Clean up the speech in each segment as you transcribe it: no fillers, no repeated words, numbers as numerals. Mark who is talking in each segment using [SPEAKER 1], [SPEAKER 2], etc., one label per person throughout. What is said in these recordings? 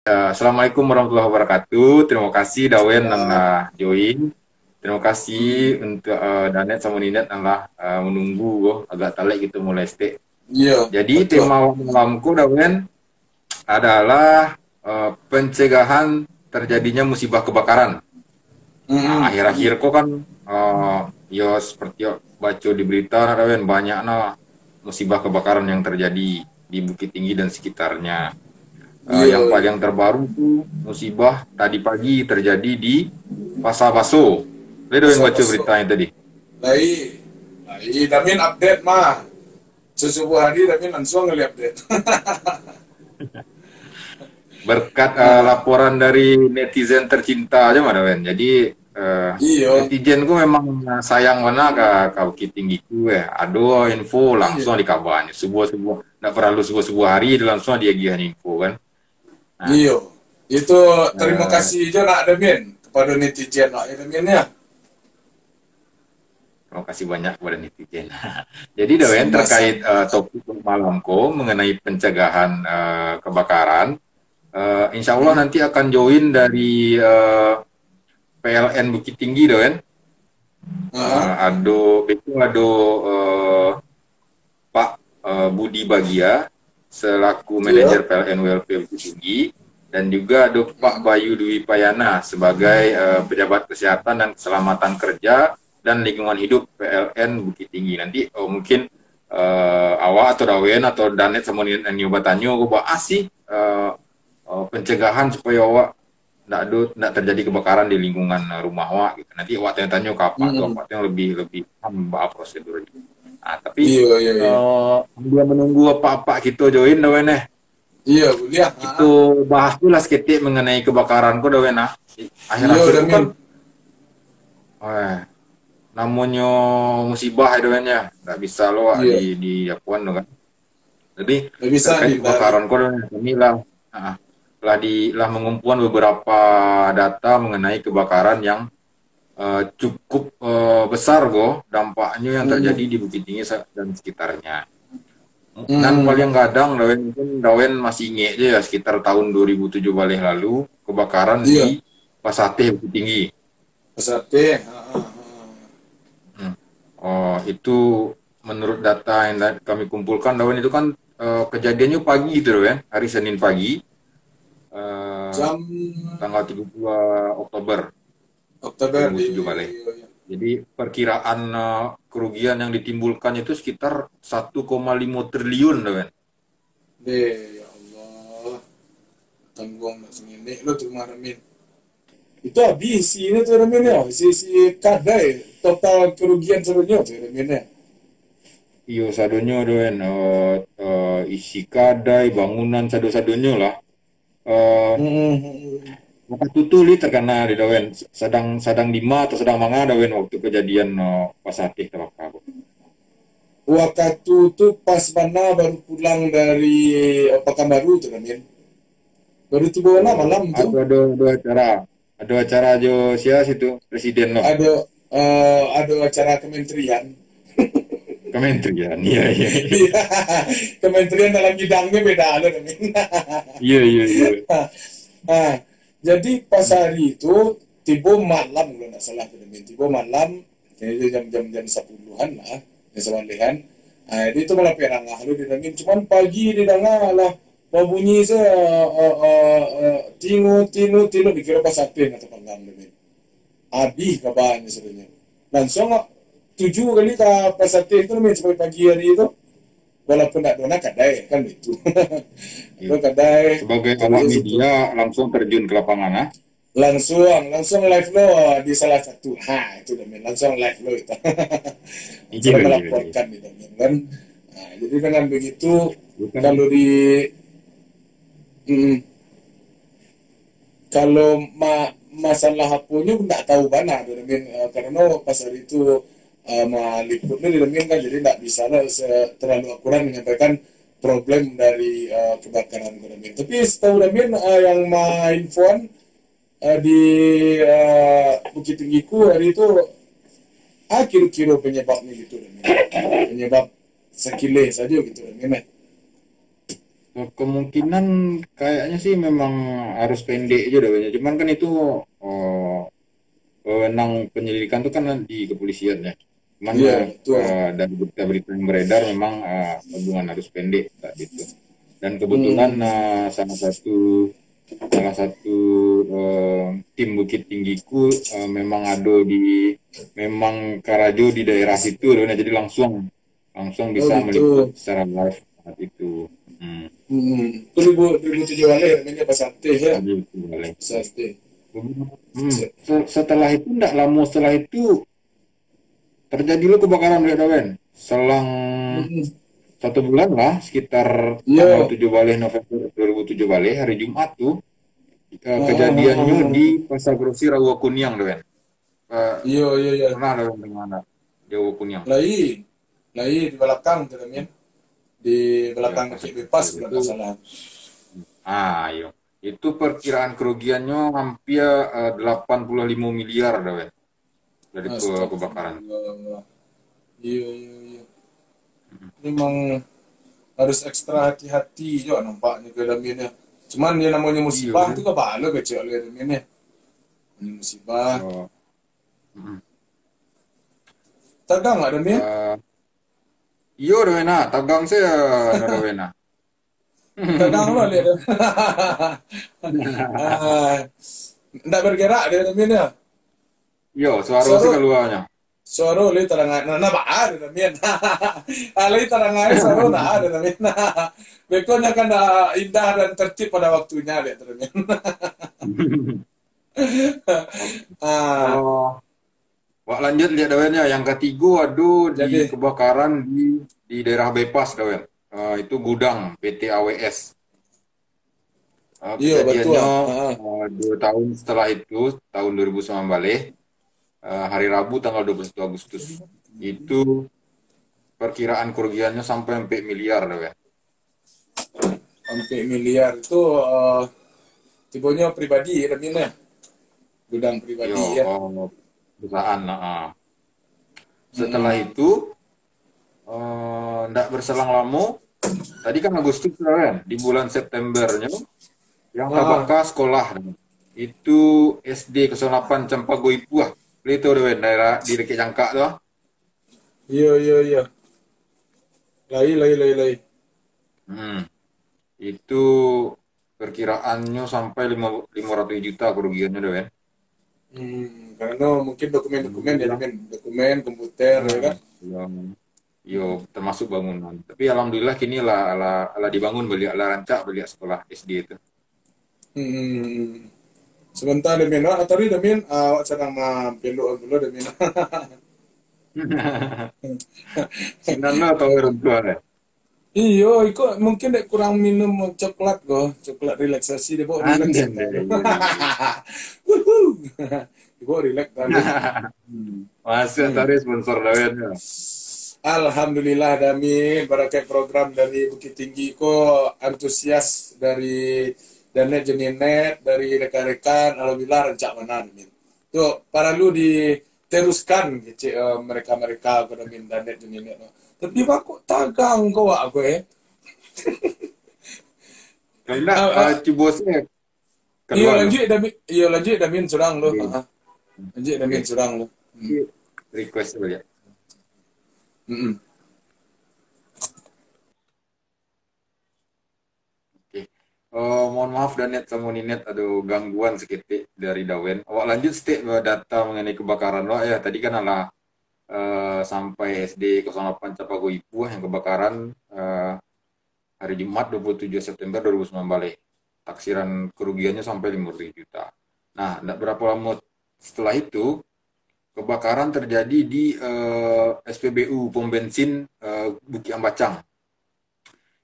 [SPEAKER 1] Assalamualaikum warahmatullahi wabarakatuh. Terima kasih Dawen telah join. Terima kasih untuk Danet sama Ninet telah menunggu agak talek gitu mulai stay.
[SPEAKER 2] Iya,
[SPEAKER 1] Jadi
[SPEAKER 2] betul.
[SPEAKER 1] tema malamku Dawen adalah pencegahan terjadinya musibah kebakaran. Nah,
[SPEAKER 2] Mm-mm.
[SPEAKER 1] akhir-akhir kok kan ya seperti baca di berita Dawen banyak musibah kebakaran yang terjadi di Bukit Tinggi dan sekitarnya.
[SPEAKER 2] Iya,
[SPEAKER 1] Yang
[SPEAKER 2] iya.
[SPEAKER 1] paling terbaru tuh musibah tadi pagi terjadi di Pasar Baso. Lihat yang baca
[SPEAKER 2] Pasal-pasal.
[SPEAKER 1] beritanya tadi.
[SPEAKER 2] Lai, lai, Damin update mah. Sesubuh hari Damin langsung ngeliat update.
[SPEAKER 1] Berkat
[SPEAKER 2] Ah,
[SPEAKER 1] laporan dari netizen tercinta aja mana Ben. Jadi
[SPEAKER 2] iya,
[SPEAKER 1] netizenku memang sayang mana ke Bukit Tinggi ku Aduh info
[SPEAKER 2] iya,
[SPEAKER 1] langsung dikabarnya. Sebuah nggak perlu sebuah hari langsung dia gihan info kan. Nah,
[SPEAKER 2] iya. Itu terima
[SPEAKER 1] eh,
[SPEAKER 2] kasih aja nak Damin kepada netizen nak ya Damin ya.
[SPEAKER 1] terima kasih banyak kepada netizen. Jadi Dawen terkait
[SPEAKER 2] Sama-sama.
[SPEAKER 1] topik malamku mengenai pencegahan kebakaran. Insya Allah
[SPEAKER 2] Hmm.
[SPEAKER 1] nanti akan join dari PLN Bukit Tinggi doh kan.
[SPEAKER 2] Ah,
[SPEAKER 1] Ado Pak Budi Bagia selaku
[SPEAKER 2] iya.
[SPEAKER 1] manajer PLN WLP Bukit Tinggi dan juga ada Pak Bayu Dwi Payana sebagai pejabat kesehatan dan keselamatan kerja dan lingkungan hidup PLN Bukit Tinggi. Nanti mungkin awak atau Dawen atau Danet sama nyoba tanya gue bahas sih pencegahan supaya awak tidak terjadi kebakaran di lingkungan rumah awak gitu. Nanti awak tanya-tanya ke apa tuh
[SPEAKER 2] Mm-mm.
[SPEAKER 1] apa yang lebih lebih paham apa prosedurnya. Nah, tapi
[SPEAKER 2] Iya, iya, iya.
[SPEAKER 1] dia menunggu apa-apa gitu join Dawen
[SPEAKER 2] Iya, kuliah.
[SPEAKER 1] itu bahas dulu lah seketik mengenai kebakaran kok Dawen
[SPEAKER 2] Iya,
[SPEAKER 1] akhir-akhir kok kan
[SPEAKER 2] Damin.
[SPEAKER 1] eh, namanya musibah ya Dawen ya nggak bisa lo
[SPEAKER 2] Iya.
[SPEAKER 1] di Japuan kan. Jadi
[SPEAKER 2] Nggak bisa
[SPEAKER 1] terkait
[SPEAKER 2] dihindari.
[SPEAKER 1] kebakaran kok ini lah lah mengumpulkan beberapa data mengenai kebakaran yang cukup besar dampaknya yang terjadi
[SPEAKER 2] Mm-mm.
[SPEAKER 1] di Bukit Tinggi dan sekitarnya. Dan paling
[SPEAKER 2] Mm-mm.
[SPEAKER 1] kadang Dawen masih ingat aja ya sekitar tahun 2007 balik lalu kebakaran
[SPEAKER 2] Iya.
[SPEAKER 1] di Pasateh Bukit Tinggi.
[SPEAKER 2] Sate.
[SPEAKER 1] Hmm. Itu menurut data yang kami kumpulkan Dawen itu kan kejadiannya pagi gitu loh ya, hari Senin pagi eh,
[SPEAKER 2] Jam
[SPEAKER 1] tanggal 32 Oktober
[SPEAKER 2] Oktober. Iya,
[SPEAKER 1] 2007
[SPEAKER 2] iya,
[SPEAKER 1] balik.
[SPEAKER 2] iya, iya.
[SPEAKER 1] Jadi perkiraan kerugian yang ditimbulkan itu sekitar 1,5 triliun Dawen.
[SPEAKER 2] Deh, ya Allah. Tanggung nak sengene lo terima Ramin. Itu habis ini tuh Ramin ya. Si kadai total kerugian sebenarnya tuh Ramin ya.
[SPEAKER 1] Iyo sadonyo Dawen isi kadai bangunan sado-sadonyo lah. Eh
[SPEAKER 2] Hmm.
[SPEAKER 1] maka tutuli terkena di Dawen sedang sedang lima atau sedang manga Dawen waktu kejadian pas Atih terbakar.
[SPEAKER 2] Waktu tuh pas mana baru pulang dari Pekanbaru tuh Ramin. Baru tiba mana
[SPEAKER 1] Oh,
[SPEAKER 2] malam tuh.
[SPEAKER 1] ada acara. Ada acara jo sia situ presiden loh.
[SPEAKER 2] Ada acara kementerian.
[SPEAKER 1] Kementerian. Iya iya.
[SPEAKER 2] Iya, kementerian dalam bidangnya beda loh Ramin.
[SPEAKER 1] Iya iya iya.
[SPEAKER 2] Nah, jadi pas hari itu tiba malam kalau nggak salah kemudian tiba malam itu jam-jam 10-an lah ya sewalihan. Nah, itu malah perangah lu didangin cuman pagi didangah lah mau bunyi se tinu tinu tinu dikira pas sate atau panggang demi abi kabarnya sebenarnya langsung 7 kali ke pas sate itu nih sampai pagi hari itu walaupun tidak dona kadai kan itu
[SPEAKER 1] Iya.
[SPEAKER 2] itu kadai
[SPEAKER 1] Sebagai awak
[SPEAKER 2] terus itu
[SPEAKER 1] media langsung terjun ke lapangan ah.
[SPEAKER 2] langsung langsung live lo di salah satu itu Damin langsung live lo itu
[SPEAKER 1] Iya
[SPEAKER 2] cara
[SPEAKER 1] iya iya.
[SPEAKER 2] melaporkan itu Damin kan nah, jadi dengan begitu
[SPEAKER 1] Bukan
[SPEAKER 2] kalau di mm, kalau masalah punya nggak tahu mana Damin karena pas hari itu meliputnya di Damin kan jadi nggak bisa lah terlalu akurat menyampaikan problem dari kebakaran Damin tapi setahu Damin yang main phone di Bukit Tinggiku hari itu kira-kira penyebabnya gitu penyebab sekile saja gitu kan
[SPEAKER 1] Kemungkinan kayaknya sih memang harus pendek aja deh. Cuman kan itu oh, wewenang penyelidikan itu kan di kepolisian ya. Cuman
[SPEAKER 2] Iya, betul.
[SPEAKER 1] dari berita-berita yang beredar memang hubungan harus pendek saat itu. Dan kebetulan
[SPEAKER 2] Hmm.
[SPEAKER 1] salah satu tim Bukit Tinggiku memang ada memang Karajo di daerah situ, jadi langsung langsung
[SPEAKER 2] Oh
[SPEAKER 1] bisa
[SPEAKER 2] gitu.
[SPEAKER 1] meliput secara live saat itu. Hmm.
[SPEAKER 2] Itu 2007 balik namanya pas aktif ya.
[SPEAKER 1] Jadi itu boleh.
[SPEAKER 2] Pas aktif.
[SPEAKER 1] Setelah itu, tidak lama setelah itu terjadi lo kebakaran di Dawen. Selang
[SPEAKER 2] Hmm.
[SPEAKER 1] 1 bulan lah, sekitar tanggal
[SPEAKER 2] Iya.
[SPEAKER 1] 7 Baleh November 2007 Baleh, hari Jumat tuh,
[SPEAKER 2] Ah, ah, ah,
[SPEAKER 1] kejadiannya
[SPEAKER 2] ah,
[SPEAKER 1] di
[SPEAKER 2] ah.
[SPEAKER 1] Pasar Grosir Rawa Kuniang, Dawen. Eh,
[SPEAKER 2] Iya, iya, iya.
[SPEAKER 1] pernah Dawen di mana? Di Rawa Kuniang.
[SPEAKER 2] Lai, lai di belakang tuh namanya. Di
[SPEAKER 1] Ya,
[SPEAKER 2] belakang
[SPEAKER 1] Pasar
[SPEAKER 2] Cik Bebas
[SPEAKER 1] Grosir
[SPEAKER 2] kalau
[SPEAKER 1] itu.
[SPEAKER 2] nggak salah.
[SPEAKER 1] Iya. Itu perkiraan kerugiannya hampir 85 miliar, Dawen, dari kebakaran.
[SPEAKER 2] Astagfirullah. Iya, iya, iya. Memang harus ekstra hati-hati juga nampaknya ke dalamnya. Cuman dia namanya
[SPEAKER 1] Iya,
[SPEAKER 2] musibah
[SPEAKER 1] udah.
[SPEAKER 2] itu kepala kecil oleh dalamnya. Ini musibah.
[SPEAKER 1] Oh, mm.
[SPEAKER 2] Tegang nggak dalamnya?
[SPEAKER 1] Eh, Iya, Dawena, tagang saya, Dawena.
[SPEAKER 2] Tegang loh lihat. Ah, nggak bergerak dia dalamnya.
[SPEAKER 1] Yo, suara sih
[SPEAKER 2] Suara
[SPEAKER 1] keluarnya.
[SPEAKER 2] suara li tarangan na ba ada dalamnya. Alai tarangan suara na ada dalamnya. Bekonya kan indah dan tertib pada waktunya lihat dalamnya. Ah,
[SPEAKER 1] Oh, Wak lanjut lihat Dawennya. Yang ketiga, aduh, di
[SPEAKER 2] jadi
[SPEAKER 1] kebakaran di daerah Bypass, Dawen. Itu gudang PT AWS.
[SPEAKER 2] iya betul.
[SPEAKER 1] Kejadiannya
[SPEAKER 2] Ah.
[SPEAKER 1] 2 tahun setelah itu, tahun 2009 balik, hari Rabu tanggal 21 Agustus. Itu perkiraan kerugiannya sampai 4 miliar, Dawen.
[SPEAKER 2] Sampai miliar itu tipenya pribadi ya namanya gudang
[SPEAKER 1] Yo,
[SPEAKER 2] pribadi ya.
[SPEAKER 1] perusahaan. Setelah
[SPEAKER 2] Hmm.
[SPEAKER 1] itu, nggak berselang lama, tadi kan Agustus kan, di bulan Septembernya yang
[SPEAKER 2] Ah,
[SPEAKER 1] terbakar sekolah itu SD 08 Cempaka Ipuah, itu daerah di dekat Cangkak tuh.
[SPEAKER 2] iya iya iya. Lai lai lai lai.
[SPEAKER 1] Hmm, itu perkiraannya sampai 500 juta kerugiannya tuh kan.
[SPEAKER 2] Karena mungkin dokumen-dokumen ya
[SPEAKER 1] Alhamdulillah.
[SPEAKER 2] Min. Dokumen komputer ya kan.
[SPEAKER 1] Yang yo termasuk bangunan. Tapi alhamdulillah kini lah dibangun beliau lah rancak beliau sekolah SD itu.
[SPEAKER 2] Hmm. Sebentar deh Min. Ah, tadi deh Min. Awak sedang mampir dulu deh Min.
[SPEAKER 1] Sinan lo atau orang tua deh.
[SPEAKER 2] Iyo, iko mungkin dek kurang minum coklat kok, coklat relaksasi deh, bawa relax
[SPEAKER 1] Anden
[SPEAKER 2] sebentar.
[SPEAKER 1] deh. Iya, iya.
[SPEAKER 2] Wuhu. Bawa relax tadi.
[SPEAKER 1] Masih
[SPEAKER 2] Hmm.
[SPEAKER 1] tadi sponsor lainnya.
[SPEAKER 2] Alhamdulillah Damin, barakat program dari Bukit Tinggi kok antusias dari Danet Jeninet dari rekan-rekan, alhamdulillah rencak mana Damin. Tuh, para lu diteruskan gitu, mereka-mereka ke Damin Danet Jeninet. Tapi aku tagang kok aku ya.
[SPEAKER 1] Karena
[SPEAKER 2] Ah, ah,
[SPEAKER 1] cibosnya
[SPEAKER 2] iya
[SPEAKER 1] keluar loh.
[SPEAKER 2] lanjut Damin, iya lanjut Damin curang lo.
[SPEAKER 1] Oke,
[SPEAKER 2] Lanjut Damin
[SPEAKER 1] oke.
[SPEAKER 2] curang lo. Hmm.
[SPEAKER 1] Request dulu ya.
[SPEAKER 2] Mm-mm.
[SPEAKER 1] Oke. Mohon maaf Danet sama Ninet ada gangguan sedikit dari Dawen. Awak lanjut state data mengenai kebakaran lo ya. Tadi kan ala sampai SD 08 Capago Ipu yang kebakaran eh, hari Jumat 27 September 2009 balik. Taksiran kerugiannya sampai 50 juta. Nah, tidak berapa lama setelah itu kebakaran terjadi di SPBU pom bensin Bukit Ambacang.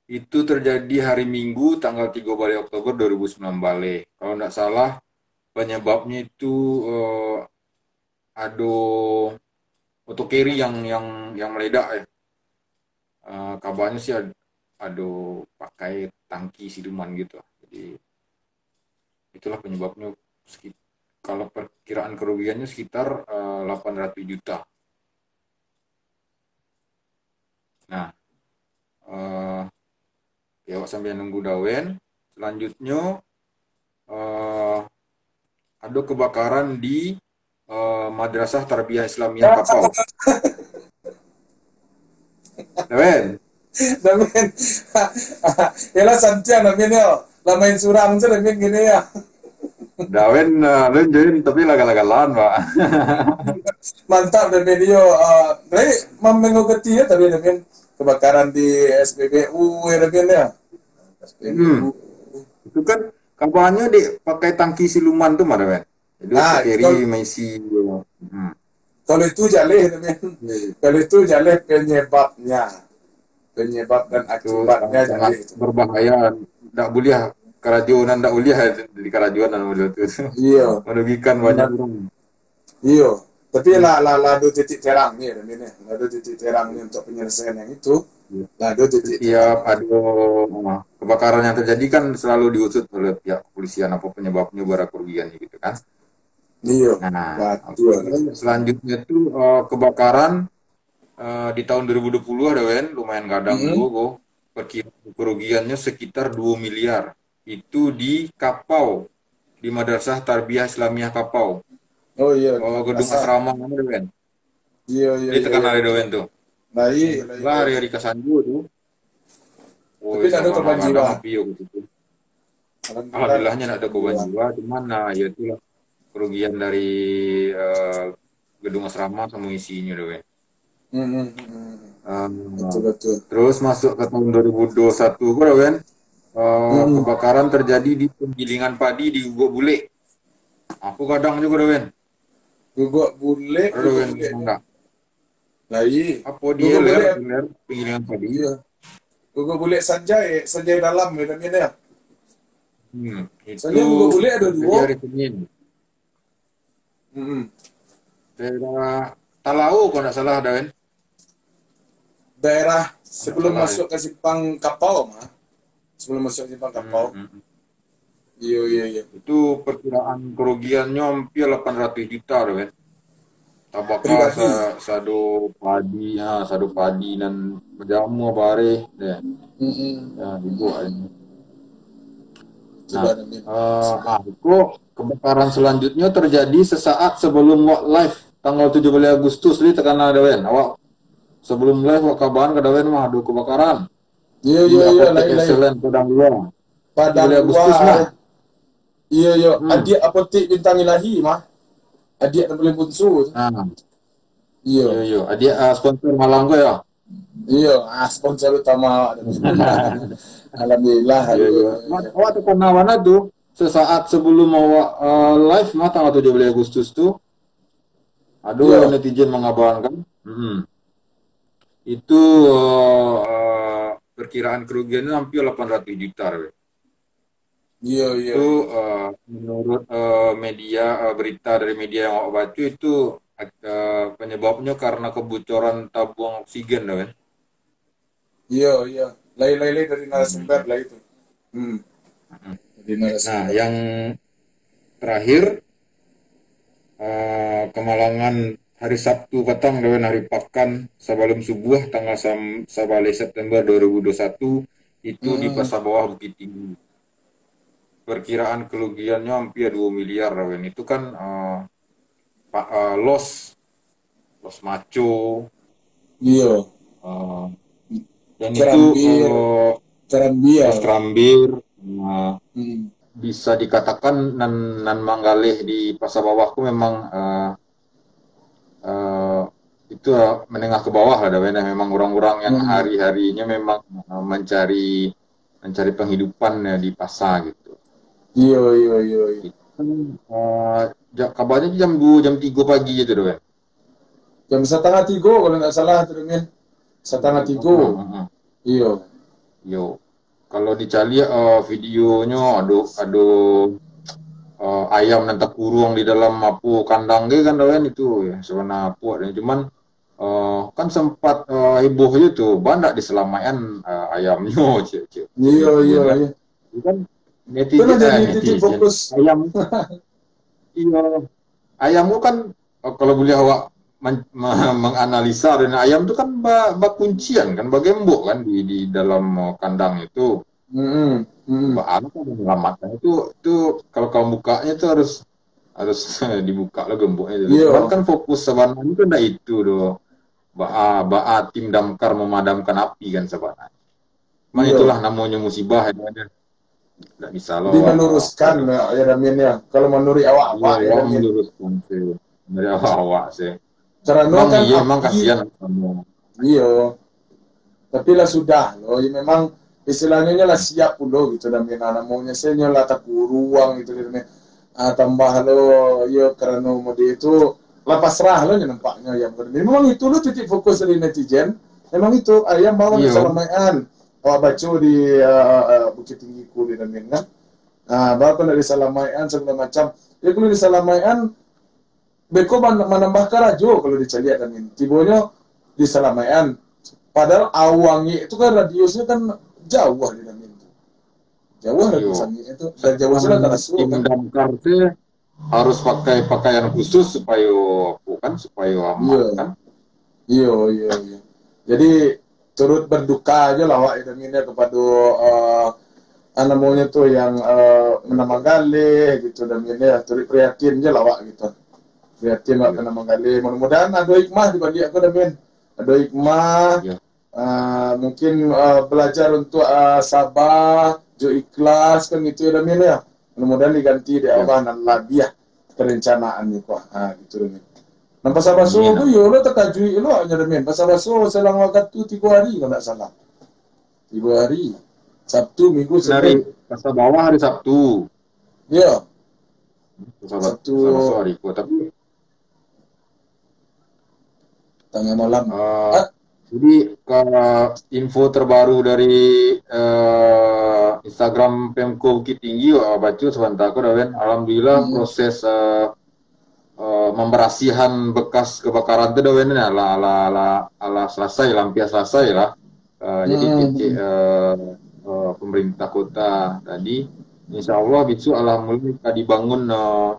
[SPEAKER 1] Itu terjadi hari Minggu tanggal 3 Balik Oktober 2009 balik. Kalau tidak salah penyebabnya itu ada auto carry yang meledak ya. Kabarnya sih ada pakai tangki siluman gitu. Jadi itulah penyebabnya. Kalau perkiraan kerugiannya sekitar 800 juta. Nah, eh, Ya, awak sambil nunggu dawen. Selanjutnya ada kebakaran di Madrasah Tarbiyah Islamiyah Kapau. Dawen,
[SPEAKER 2] Namin, yalah santian namin yo. Lamain surang sa namin gini ya.
[SPEAKER 1] dawen, dawen join tapi lagal-lagalan, Pak.
[SPEAKER 2] Mantap namin yo. Dari memengogeti ya tapi namin kebakaran di SPBU ya namin ya.
[SPEAKER 1] Hmm,
[SPEAKER 2] SPBU.
[SPEAKER 1] itu kan kabarnya pakai tangki siluman tuh, Dawen. Jadi
[SPEAKER 2] Kalau,
[SPEAKER 1] bakteri mengisi.
[SPEAKER 2] kalau itu jaleh namin. Kalau itu jaleh penyebab dan
[SPEAKER 1] Itu
[SPEAKER 2] akibatnya
[SPEAKER 1] sangat
[SPEAKER 2] jaleh itu.
[SPEAKER 1] berbahaya. Tidak boleh kerajunan, tidak boleh di kerajunan model itu.
[SPEAKER 2] Iya,
[SPEAKER 1] Merugikan banyak orang.
[SPEAKER 2] iya. Tapi
[SPEAKER 1] Hmm.
[SPEAKER 2] lado titik terang nih namin ya. Lado titik terang nih untuk penyelesaian yang itu. Lado titik terang.
[SPEAKER 1] Setiap ada kebakaran yang terjadi kan selalu diusut oleh pihak kepolisian apa penyebabnya, berapa kerugiannya gitu kan.
[SPEAKER 2] Iya,
[SPEAKER 1] Nah,
[SPEAKER 2] betul.
[SPEAKER 1] selanjutnya itu kebakaran di tahun 2020 ada Wen, lumayan kadang juga
[SPEAKER 2] Mm-mm.
[SPEAKER 1] kok. Perkiraan kerugiannya sekitar 2 miliar. Itu di Kapau, di Madrasah Tarbiyah Islamiyah Kapau.
[SPEAKER 2] Oh iya, di
[SPEAKER 1] Gedung
[SPEAKER 2] madrasah.
[SPEAKER 1] asrama mana ada Wen.
[SPEAKER 2] Iya, iya,
[SPEAKER 1] Jadi
[SPEAKER 2] iya,
[SPEAKER 1] tekan
[SPEAKER 2] iya,
[SPEAKER 1] ada
[SPEAKER 2] betul.
[SPEAKER 1] Wen tuh.
[SPEAKER 2] Baik, baik,
[SPEAKER 1] Lah
[SPEAKER 2] baik,
[SPEAKER 1] hari-hari
[SPEAKER 2] baik.
[SPEAKER 1] Kasanju tuh. Oh,
[SPEAKER 2] Tapi tidak ada
[SPEAKER 1] sama
[SPEAKER 2] korban
[SPEAKER 1] kadang
[SPEAKER 2] jiwa.
[SPEAKER 1] api yo gitu.
[SPEAKER 2] Alhamdulillah tidak ada
[SPEAKER 1] Alhamdulillahnya tidak ada
[SPEAKER 2] korban
[SPEAKER 1] korban
[SPEAKER 2] jiwa.
[SPEAKER 1] jiwa, cuman nah ya itulah kerugian dari eh, gedung asrama sama isinya deh. Wen.
[SPEAKER 2] Mm-mm, mm-mm. Betul,
[SPEAKER 1] Eh,
[SPEAKER 2] betul.
[SPEAKER 1] Terus masuk ke tahun 2021 bro kan,
[SPEAKER 2] Mm-mm.
[SPEAKER 1] kebakaran terjadi di penggilingan padi di Guguk Bule. Aku kadang juga bro kan, ada
[SPEAKER 2] Guguk
[SPEAKER 1] kan
[SPEAKER 2] bule.
[SPEAKER 1] enggak?
[SPEAKER 2] Nah, iya.
[SPEAKER 1] Apa dia
[SPEAKER 2] Guguk
[SPEAKER 1] ler,
[SPEAKER 2] bule,
[SPEAKER 1] ler penggilingan padi?
[SPEAKER 2] iya. Guguk bule Sanjay, Sanjay dalam ya namanya ya.
[SPEAKER 1] Itu
[SPEAKER 2] Sanjay guguk bule ada
[SPEAKER 1] terjadi
[SPEAKER 2] dua.
[SPEAKER 1] hari Senin.
[SPEAKER 2] Mm-mm.
[SPEAKER 1] Daerah Talau kalau nggak salah ada kan?
[SPEAKER 2] Daerah
[SPEAKER 1] Kalau nggak
[SPEAKER 2] sebelum
[SPEAKER 1] salah ya.
[SPEAKER 2] masuk ke Simpang Kapau mah. Sebelum masuk Simpang
[SPEAKER 1] Hmm,
[SPEAKER 2] Kapau.
[SPEAKER 1] hmm, hmm.
[SPEAKER 2] Iya, iya, iya.
[SPEAKER 1] Itu perkiraan kerugiannya hampir 800 juta ada kan? Tabaka
[SPEAKER 2] Pribadi.
[SPEAKER 1] sado padi dan berjamu bare deh.
[SPEAKER 2] Mm-mm.
[SPEAKER 1] Ya, dibuat ini. Nah,
[SPEAKER 2] Sudah namanya. Sudah.
[SPEAKER 1] aku kebakaran selanjutnya terjadi sesaat sebelum wak live tanggal 17 Agustus li tekan ada wen. Awak sebelum live wak kabaran kada wen mah ada kebakaran
[SPEAKER 2] Iya,
[SPEAKER 1] di
[SPEAKER 2] iya, iya,
[SPEAKER 1] Apotek
[SPEAKER 2] lain, lain.
[SPEAKER 1] Excellent Padang Dua.
[SPEAKER 2] Padang
[SPEAKER 1] 17 Agustus
[SPEAKER 2] dua.
[SPEAKER 1] mah.
[SPEAKER 2] Iya, iya.
[SPEAKER 1] Hmm.
[SPEAKER 2] Adik apotek bintang ilahi mah. Adik yang paling bunsu.
[SPEAKER 1] Nah,
[SPEAKER 2] Iya.
[SPEAKER 1] yo yo, dia sponsor Malang gue ya.
[SPEAKER 2] Iya. Sponsor utama. Alhamdulillah.
[SPEAKER 1] Iya,
[SPEAKER 2] Iya,
[SPEAKER 1] iya.
[SPEAKER 2] iya, iya.
[SPEAKER 1] Awak tekan mana tuh? Sesaat sebelum awak live mah tanggal 17 Agustus tuh, aduh
[SPEAKER 2] Iya.
[SPEAKER 1] netizen mengabarkan. Itu perkiraan kerugiannya hampir 800 juta. Weh.
[SPEAKER 2] Iya, iya,
[SPEAKER 1] Itu
[SPEAKER 2] iya.
[SPEAKER 1] menurut media berita dari media yang awak baca itu penyebabnya karena kebocoran tabung oksigen, weh.
[SPEAKER 2] Iya, iya. Lain, lain, lain dari narasumber
[SPEAKER 1] Hmm.
[SPEAKER 2] lah itu. Hmm. Dari
[SPEAKER 1] Nah,
[SPEAKER 2] narasumber.
[SPEAKER 1] yang terakhir kemalangan hari Sabtu petang dengan hari Pakan sebelum subuh tanggal sabale September 2021 itu di
[SPEAKER 2] Hmm.
[SPEAKER 1] Pasar Bawah Bukit Tinggi. Perkiraan kerugiannya hampir 2 miliar, Rawen. Itu kan los maco,
[SPEAKER 2] Iya.
[SPEAKER 1] uh, dan itu
[SPEAKER 2] Kerambir. Kerambia.
[SPEAKER 1] los kerambir,
[SPEAKER 2] Hmm.
[SPEAKER 1] bisa dikatakan nan manggaleh di Pasar Bawahku memang eh, itu menengah ke bawah lah Dawen. Memang orang-orang yang
[SPEAKER 2] Hmm.
[SPEAKER 1] hari-harinya memang mencari mencari penghidupan di pasar gitu.
[SPEAKER 2] Iya, iya, iya, iya.
[SPEAKER 1] Itu kan kabarnya jam 2 jam 3 pagi gitu Dawen.
[SPEAKER 2] Jam setengah tiga kalau nggak salah tuh Min. Setengah tiga. Iya.
[SPEAKER 1] Yo, kalau dicari videonya aduh ayam nanti kurung di dalam mapu kandang gitu kan Dawen itu ya sebenarnya apu dan cuman kan sempat heboh itu banyak diselamain ayamnya
[SPEAKER 2] Iya, iya,
[SPEAKER 1] netizen kan
[SPEAKER 2] iya.
[SPEAKER 1] itu kan
[SPEAKER 2] Itu lah jadi titik
[SPEAKER 1] netizen
[SPEAKER 2] fokus.
[SPEAKER 1] ayam iya ayammu kan kalau boleh awak menganalisa dan ayam itu kan bak kuncian kan bagembok kan di dalam kandang itu
[SPEAKER 2] Mm-mm. Mm-mm.
[SPEAKER 1] Mbak Anu kan menyelamatkan itu kalau kamu bukanya itu harus dibuka lo gemboknya dulu.
[SPEAKER 2] Iya,
[SPEAKER 1] Cuman kan fokus sebenarnya itu enggak itu doh. Ba tim damkar memadamkan api kan sebenarnya. Cuman itulah
[SPEAKER 2] iya.
[SPEAKER 1] namanya musibah ya. Enggak bisa lo
[SPEAKER 2] Jadi meluruskan
[SPEAKER 1] apa.
[SPEAKER 2] ya Damin ya. Kalau menurut
[SPEAKER 1] Iya,
[SPEAKER 2] awak-awak ya
[SPEAKER 1] ya
[SPEAKER 2] Damin.
[SPEAKER 1] meluruskan sih dari awal-awal sih.
[SPEAKER 2] Karena
[SPEAKER 1] Emang
[SPEAKER 2] kan
[SPEAKER 1] iya emang
[SPEAKER 2] api,
[SPEAKER 1] kasihan sama.
[SPEAKER 2] iya. Tapi lah sudah loh, ya memang istilahnya lah siap loh gitu dan mina namanya saya lah tak ruang gitu dan tambah lo ya karena mode itu lah pasrah lo nampaknya yang berbeda. Memang itu lo titik fokus dari netizen. Memang itu ayam bangun di
[SPEAKER 1] Iya,
[SPEAKER 2] Salamayan. Awak baca di Bukit Tinggi ku di Damin kan. Nah, bahkan dari Salamayan segala macam. Ya kalau di Salamayan beko menambah karajo kalau dicari Damin. Tibonya di Salamayan. Padahal awangi itu kan radiusnya kan jauh di dalam itu. Jauh
[SPEAKER 1] iya.
[SPEAKER 2] radiusnya itu dan jauh sudah terasa
[SPEAKER 1] Tim
[SPEAKER 2] kan.
[SPEAKER 1] damkar sih harus pakai pakaian khusus supaya bukan supaya aman
[SPEAKER 2] Iya,
[SPEAKER 1] kan.
[SPEAKER 2] iya, iya, iya. Jadi turut berduka aja lah Wak Idaminnya kepada namanya tuh yang menambah galih gitu dan ini ya turut prihatin aja lah Wak gitu. Prihatin Wak
[SPEAKER 1] Iya,
[SPEAKER 2] menambah galih. Mudah-mudahan ada hikmah di balik aku Damin. Ada hikmah.
[SPEAKER 1] iya,
[SPEAKER 2] Mungkin belajar untuk sabar, jo ikhlas kan gitu ya Damin ya. Mudah-mudahan diganti di
[SPEAKER 1] iya.
[SPEAKER 2] Allah dan labiah perencanaan nih kok. Gitu Damin. Nah pasal baso
[SPEAKER 1] Amin,
[SPEAKER 2] tu
[SPEAKER 1] amin.
[SPEAKER 2] yo lo terkajui lo hanya Damin. Pasal baso selang waktu tu 3 hari kalau tak salah. 3 hari. Sabtu, Minggu,
[SPEAKER 1] Dari
[SPEAKER 2] Senin.
[SPEAKER 1] pasar bawah hari Sabtu,
[SPEAKER 2] Ya, Sabtu
[SPEAKER 1] pasar besar hariku. Tapi
[SPEAKER 2] tengah malam.
[SPEAKER 1] eh,
[SPEAKER 2] Ah,
[SPEAKER 1] jadi ke info terbaru dari Instagram Pemko Bukit Tinggi, baca sebentar aku dah kan. Alhamdulillah
[SPEAKER 2] mm,
[SPEAKER 1] proses pembersihan bekas kebakaran itu dah kan ala ala ala ala selesai, lampias selesai lah. Jadi PC
[SPEAKER 2] mm,
[SPEAKER 1] pemerintah kota tadi, insya Allah besok alhamdulillah dibangun uh,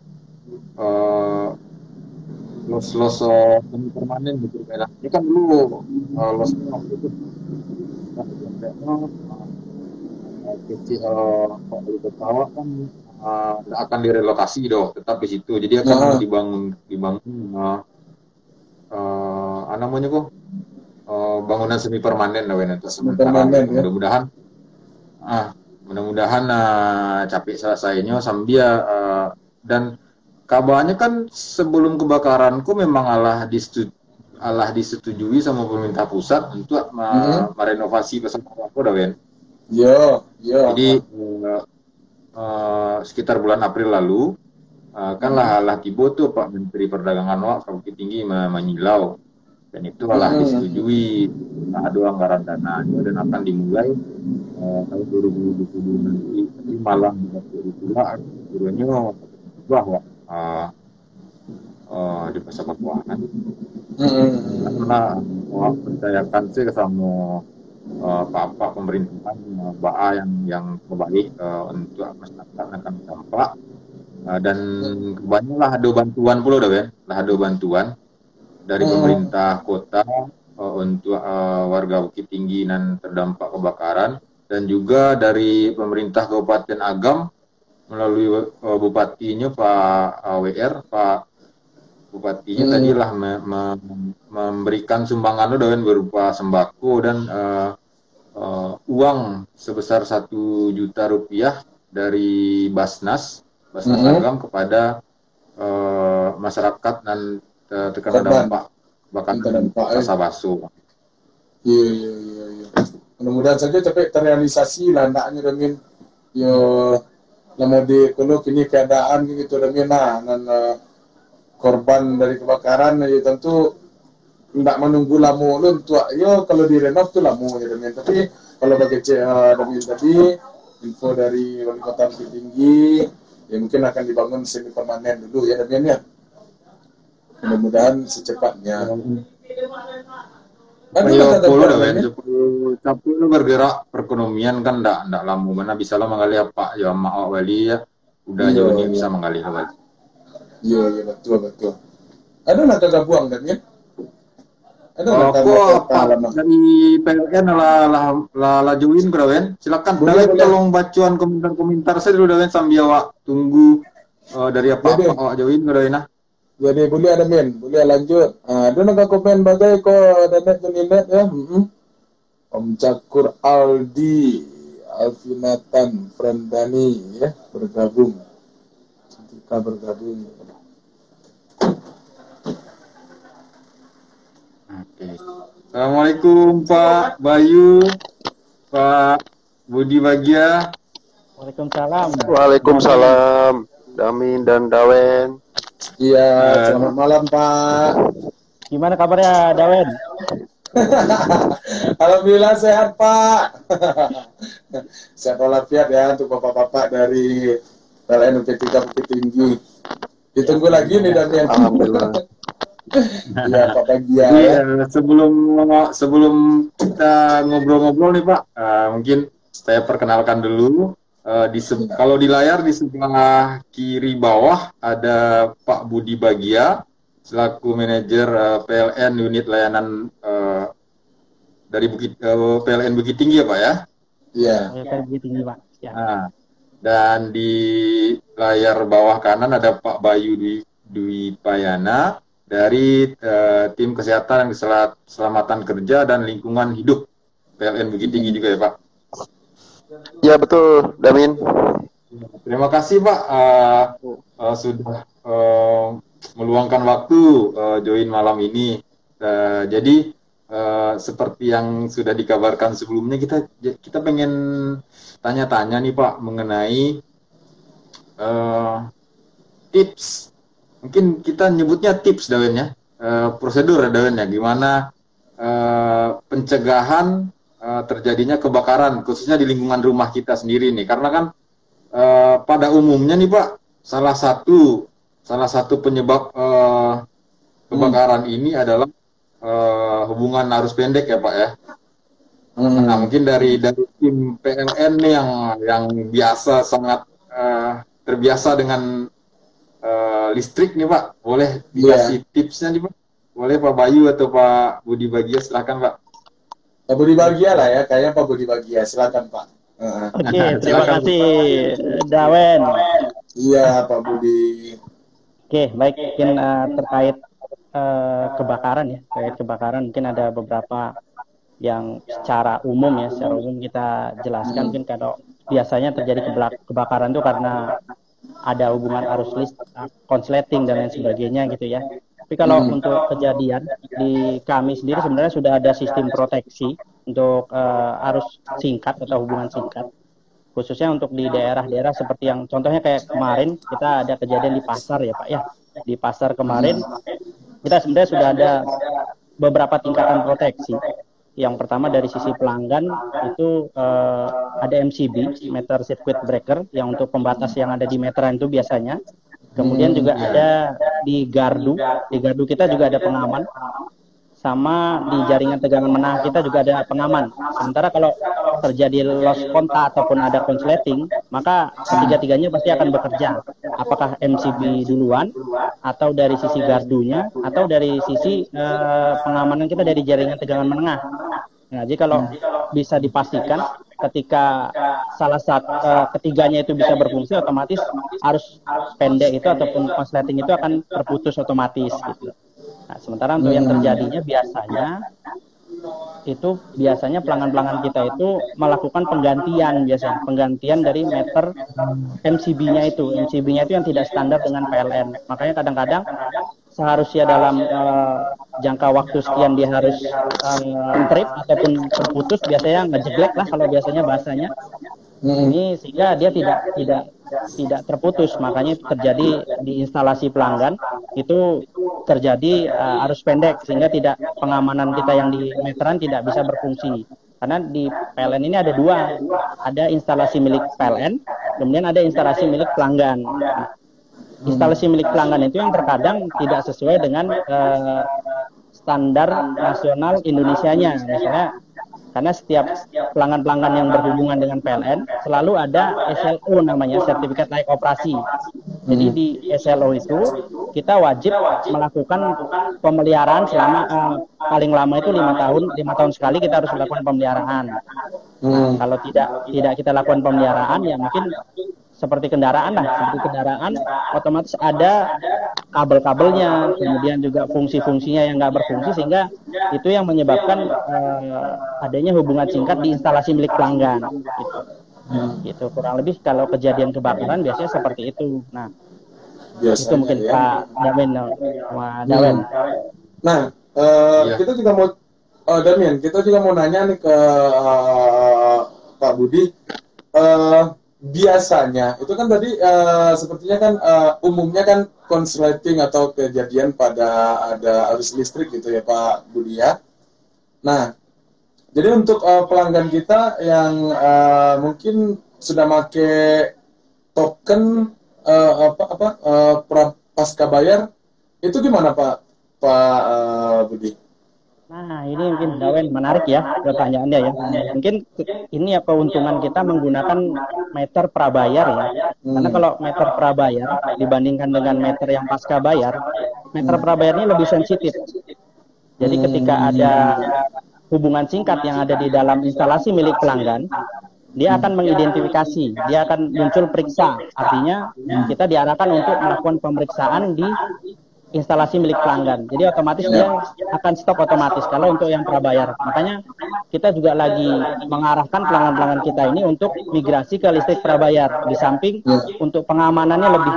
[SPEAKER 1] los semi permanen gitu kayak ini kan dulu losnya waktu itu kecil Pak Wali Kota kan nggak akan direlokasi doh tetap di situ jadi akan
[SPEAKER 2] nah,
[SPEAKER 1] dibangun namanya kok bangunan semi permanen lah untuk sementara
[SPEAKER 2] permanen
[SPEAKER 1] gitu
[SPEAKER 2] ya.
[SPEAKER 1] ah mudah-mudahan capek selesainya sambil dan kabarnya kan sebelum kebakaran kok memang Allah disetujui sama pemerintah pusat untuk
[SPEAKER 2] Mm,
[SPEAKER 1] merenovasi pesantren aku dah Wen.
[SPEAKER 2] ya, ya.
[SPEAKER 1] Jadi sekitar bulan April lalu kan
[SPEAKER 2] Mm,
[SPEAKER 1] lah tiba tuh Pak Menteri Perdagangan Wak Bukit Tinggi menyilau dan itu
[SPEAKER 2] mm,
[SPEAKER 1] lah
[SPEAKER 2] mm.
[SPEAKER 1] disetujui ada anggaran dananya dan akan dimulai tahun 2022 nanti tapi malah pula akhirnya bahwa di masa keuangan karena percayakan sih sama Pak pemerintahan BA yang terbaik untuk masyarakat akan dampak dan kebanyakan lah ada bantuan pula dah kan lah ada bantuan dari pemerintah kota untuk warga Bukit Tinggi dan terdampak kebakaran dan juga dari pemerintah Kabupaten Agam melalui bupatinya Pak WR Pak bupatinya tadilah memberikan sumbangan itu dengan berupa sembako dan uang sebesar 1 juta rupiah dari Basnas Agam kepada masyarakat dan terkena
[SPEAKER 2] Korban
[SPEAKER 1] dampak
[SPEAKER 2] yang
[SPEAKER 1] kebakaran di
[SPEAKER 2] terdampak.
[SPEAKER 1] Pasar Baso.
[SPEAKER 2] Iya, iya, iya, iya. Mudah-mudahan saja tapi terrealisasi lah ndaknya dengan yo lama di kalau kini keadaan gitu dengan dan korban dari kebakaran ya tentu tidak menunggu lama lu untuk yo kalau direnov tuh lama ya dengan tapi kalau bagi dari tadi info dari wali kota Bukit Tinggi ya mungkin akan dibangun semi permanen dulu ya Demian ya mudah-mudahan secepatnya ada
[SPEAKER 1] Ayo
[SPEAKER 2] kata
[SPEAKER 1] polo
[SPEAKER 2] buang
[SPEAKER 1] dah kan
[SPEAKER 2] Demian
[SPEAKER 1] capek lu bergerak perekonomian kan ndak lama mana bisa lah menggali apa ya mak awak wali ya udah
[SPEAKER 2] iya
[SPEAKER 1] jauh ini
[SPEAKER 2] iya
[SPEAKER 1] bisa menggali lah.
[SPEAKER 2] iya iya betul betul ada kata buang Demian Ada nggak
[SPEAKER 1] Kok Pak
[SPEAKER 2] pengalaman?
[SPEAKER 1] dari PLN la join ke Dawen? Silakan
[SPEAKER 2] Boleh,
[SPEAKER 1] Dawen
[SPEAKER 2] boleh.
[SPEAKER 1] tolong bacuan komentar saya dulu Dawen sambil awak tunggu dari apa-apa
[SPEAKER 2] Jadi,
[SPEAKER 1] awak join ke Dawen.
[SPEAKER 2] jadi boleh ada men, boleh lanjut. Ada nggak komen bagai ko danet ninet ya. Om Cakur Aldi, Alvinatan, Frendani ya bergabung. Kita bergabung.
[SPEAKER 1] Oke. Assalamualaikum Pak Bayu, Pak Budi Bagia.
[SPEAKER 3] Waalaikumsalam. Damen.
[SPEAKER 4] Waalaikumsalam, Damin dan Dawen.
[SPEAKER 2] Iya,
[SPEAKER 1] Eh,
[SPEAKER 2] selamat malam Pak.
[SPEAKER 3] Gimana kabarnya, Dawen?
[SPEAKER 2] Alhamdulillah sehat Pak. Sehat walafiat ya untuk bapak-bapak dari PLN UP3 Bukit Tinggi. Ditunggu lagi nih Damian.
[SPEAKER 4] Alhamdulillah.
[SPEAKER 2] Iya Pak Bagia
[SPEAKER 1] Jadi
[SPEAKER 2] ya.
[SPEAKER 1] sebelum kita ngobrol-ngobrol nih Pak, mungkin saya perkenalkan dulu. Kalau di layar di sebelah kiri bawah ada Pak Budi Bagia selaku manajer PLN unit layanan dari PLN Bukit Tinggi ya Pak ya.
[SPEAKER 2] Iya.
[SPEAKER 3] Saya Bukit Tinggi, Pak. Ya.
[SPEAKER 1] Nah, dan di layar bawah kanan ada Pak Bayu Dwi Payana dari tim kesehatan dan keselamatan kerja dan lingkungan hidup PLN Bukit Tinggi juga ya Pak.
[SPEAKER 4] Ya betul, Damin.
[SPEAKER 1] Terima kasih Pak sudah meluangkan waktu join malam ini. Jadi seperti yang sudah dikabarkan sebelumnya kita pengen tanya-tanya nih Pak mengenai tips. Mungkin kita nyebutnya tips Dawen ya. Prosedur ya Dawen ya. Gimana pencegahan terjadinya kebakaran khususnya di lingkungan rumah kita sendiri nih. Karena kan pada umumnya nih Pak, salah satu penyebab kebakaran ini adalah hubungan arus pendek ya Pak ya. Nah mungkin dari tim PLN nih yang biasa sangat terbiasa dengan listrik nih Pak, boleh dikasih tipsnya nih Pak? Boleh Pak Bayu atau Pak Budi Bagia, silakan Pak.
[SPEAKER 2] Pak Budi Bagia lah ya, kayaknya Pak Budi Bagia. Silakan Pak.
[SPEAKER 3] Oke, terima
[SPEAKER 1] Silakan.
[SPEAKER 3] kasih, Dawen.
[SPEAKER 2] Iya Pak Budi.
[SPEAKER 3] Oke, baik. Mungkin terkait kebakaran ya. Terkait kebakaran mungkin ada beberapa yang secara umum kita jelaskan. Mungkin kalau biasanya terjadi kebakaran itu karena ada hubungan arus listrik, konsleting dan lain sebagainya gitu ya. Tapi kalau untuk kejadian di kami sendiri sebenarnya sudah ada sistem proteksi untuk arus singkat atau hubungan singkat, khususnya untuk di daerah-daerah seperti yang contohnya kayak kemarin kita ada kejadian di pasar ya Pak ya. Di pasar kemarin kita sebenarnya sudah ada beberapa tingkatan proteksi. Yang pertama dari sisi pelanggan itu ada MCB, meter circuit breaker, yang untuk pembatas yang ada di meteran itu biasanya. Kemudian juga ada di gardu kita juga ada pengaman. Sama di jaringan tegangan menengah kita juga ada pengaman. Sementara kalau terjadi loss kontak ataupun ada konsleting, maka ketiga-tiganya pasti akan bekerja. Apakah MCB duluan, atau dari sisi gardunya, atau dari sisi pengamanan kita dari jaringan tegangan menengah. Nah, jadi kalau bisa dipastikan ketika salah satu ketiganya itu bisa berfungsi, otomatis arus pendek itu ataupun konsleting itu akan terputus otomatis gitu. Nah, sementara untuk yang terjadinya biasanya pelanggan-pelanggan kita itu melakukan penggantian dari meter MCB-nya itu. MCB-nya itu yang tidak standar dengan PLN. Makanya kadang-kadang seharusnya dalam jangka waktu sekian dia harus trip ataupun terputus, biasanya ngejeglek lah kalau biasanya bahasanya. Ini sehingga dia tidak terputus, makanya itu terjadi di instalasi pelanggan itu terjadi arus pendek sehingga pengamanan kita yang di meteran tidak bisa berfungsi. Karena di PLN ini ada dua, ada instalasi milik PLN, kemudian ada instalasi milik pelanggan. Nah, instalasi milik pelanggan itu yang terkadang tidak sesuai dengan standar nasional Indonesianya. Misalnya karena setiap pelanggan-pelanggan yang berhubungan dengan PLN selalu ada SLO namanya, sertifikat layak operasi. Jadi di SLO itu kita wajib melakukan pemeliharaan selama paling lama itu 5 tahun sekali kita harus melakukan pemeliharaan. Nah, kalau tidak kita lakukan pemeliharaan, ya mungkin seperti kendaraan otomatis ada kabel-kabelnya, kemudian juga fungsi-fungsinya yang nggak berfungsi, sehingga itu yang menyebabkan adanya hubungan singkat di instalasi milik pelanggan gitu. Gitu kurang lebih kalau kejadian kebakaran biasanya seperti itu. Nah, biasanya, itu mungkin ya. Pak Dawen.
[SPEAKER 2] Nah, kita juga mau Damian, kita juga mau nanya nih ke Pak Budi. Biasanya itu kan tadi sepertinya kan umumnya kan konsleting atau kejadian pada ada arus listrik gitu ya Pak Budi ya. Nah, jadi untuk pelanggan kita yang mungkin sudah pakai token pasca bayar, itu gimana Pak Budi?
[SPEAKER 3] Nah, ini mungkin Dawen menarik ya pertanyaannya ya. Mungkin ini ya keuntungan kita menggunakan meter prabayar ya. Karena kalau meter prabayar dibandingkan dengan meter yang pasca bayar, meter prabayar ini lebih sensitif. Jadi ketika ada hubungan singkat yang ada di dalam instalasi milik pelanggan, dia akan mengidentifikasi, dia akan muncul periksa. Artinya kita diarahkan untuk melakukan pemeriksaan di instalasi milik pelanggan. Jadi otomatis dia akan stop otomatis kalau untuk yang prabayar. Makanya kita juga lagi mengarahkan pelanggan-pelanggan kita ini untuk migrasi ke listrik prabayar. Di samping untuk pengamanannya lebih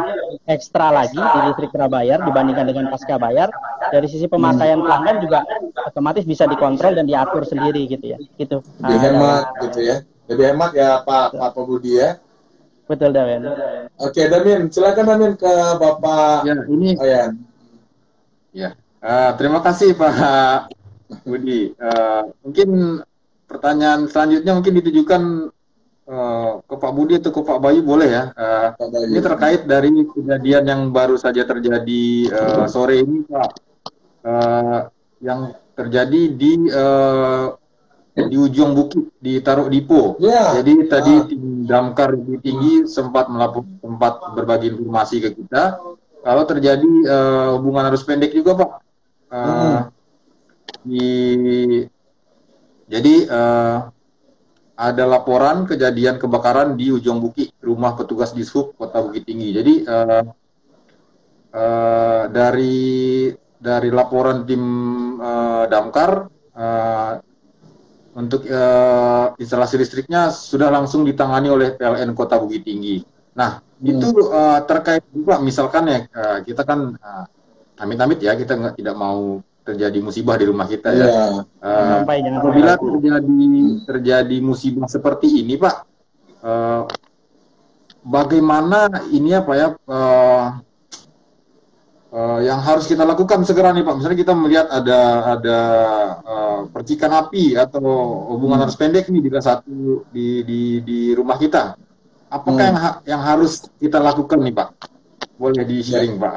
[SPEAKER 3] ekstra lagi di listrik prabayar dibandingkan dengan pasca bayar. Dari sisi pemakaian pelanggan juga otomatis bisa dikontrol dan diatur sendiri gitu ya. Gitu.
[SPEAKER 2] Lebih hemat gitu ya. Lebih hemat ya Pak Budi ya.
[SPEAKER 3] Betul Dawen.
[SPEAKER 2] Oke Damien, silakan Damien ke Bapak.
[SPEAKER 1] Ya, ini. Ya, terima kasih Pak Budi. Mungkin pertanyaan selanjutnya mungkin ditujukan ke Pak Budi atau ke Pak Bayu boleh ya. Ini terkait dari kejadian yang baru saja terjadi sore ini Pak, yang terjadi di ujung bukit di Taruk Dipo. Jadi tadi tim damkar lebih tinggi sempat berbagi informasi ke kita. Kalau terjadi hubungan arus pendek juga Pak, jadi ada laporan kejadian kebakaran di ujung bukit rumah petugas Dishub Kota Bukit Tinggi. Jadi dari laporan tim damkar untuk instalasi listriknya sudah langsung ditangani oleh PLN Kota Bukit Tinggi. Nah, itu terkait juga misalkan ya kita kan amit-amit ya kita tidak mau terjadi musibah di rumah kita ya. Apabila terjadi musibah seperti ini Pak, bagaimana ini apa ya yang harus kita lakukan segera nih Pak? Misalnya kita melihat ada percikan api atau hubungan arus pendek nih di rumah kita. Apakah yang harus kita lakukan nih Pak? Boleh di-sharing Pak.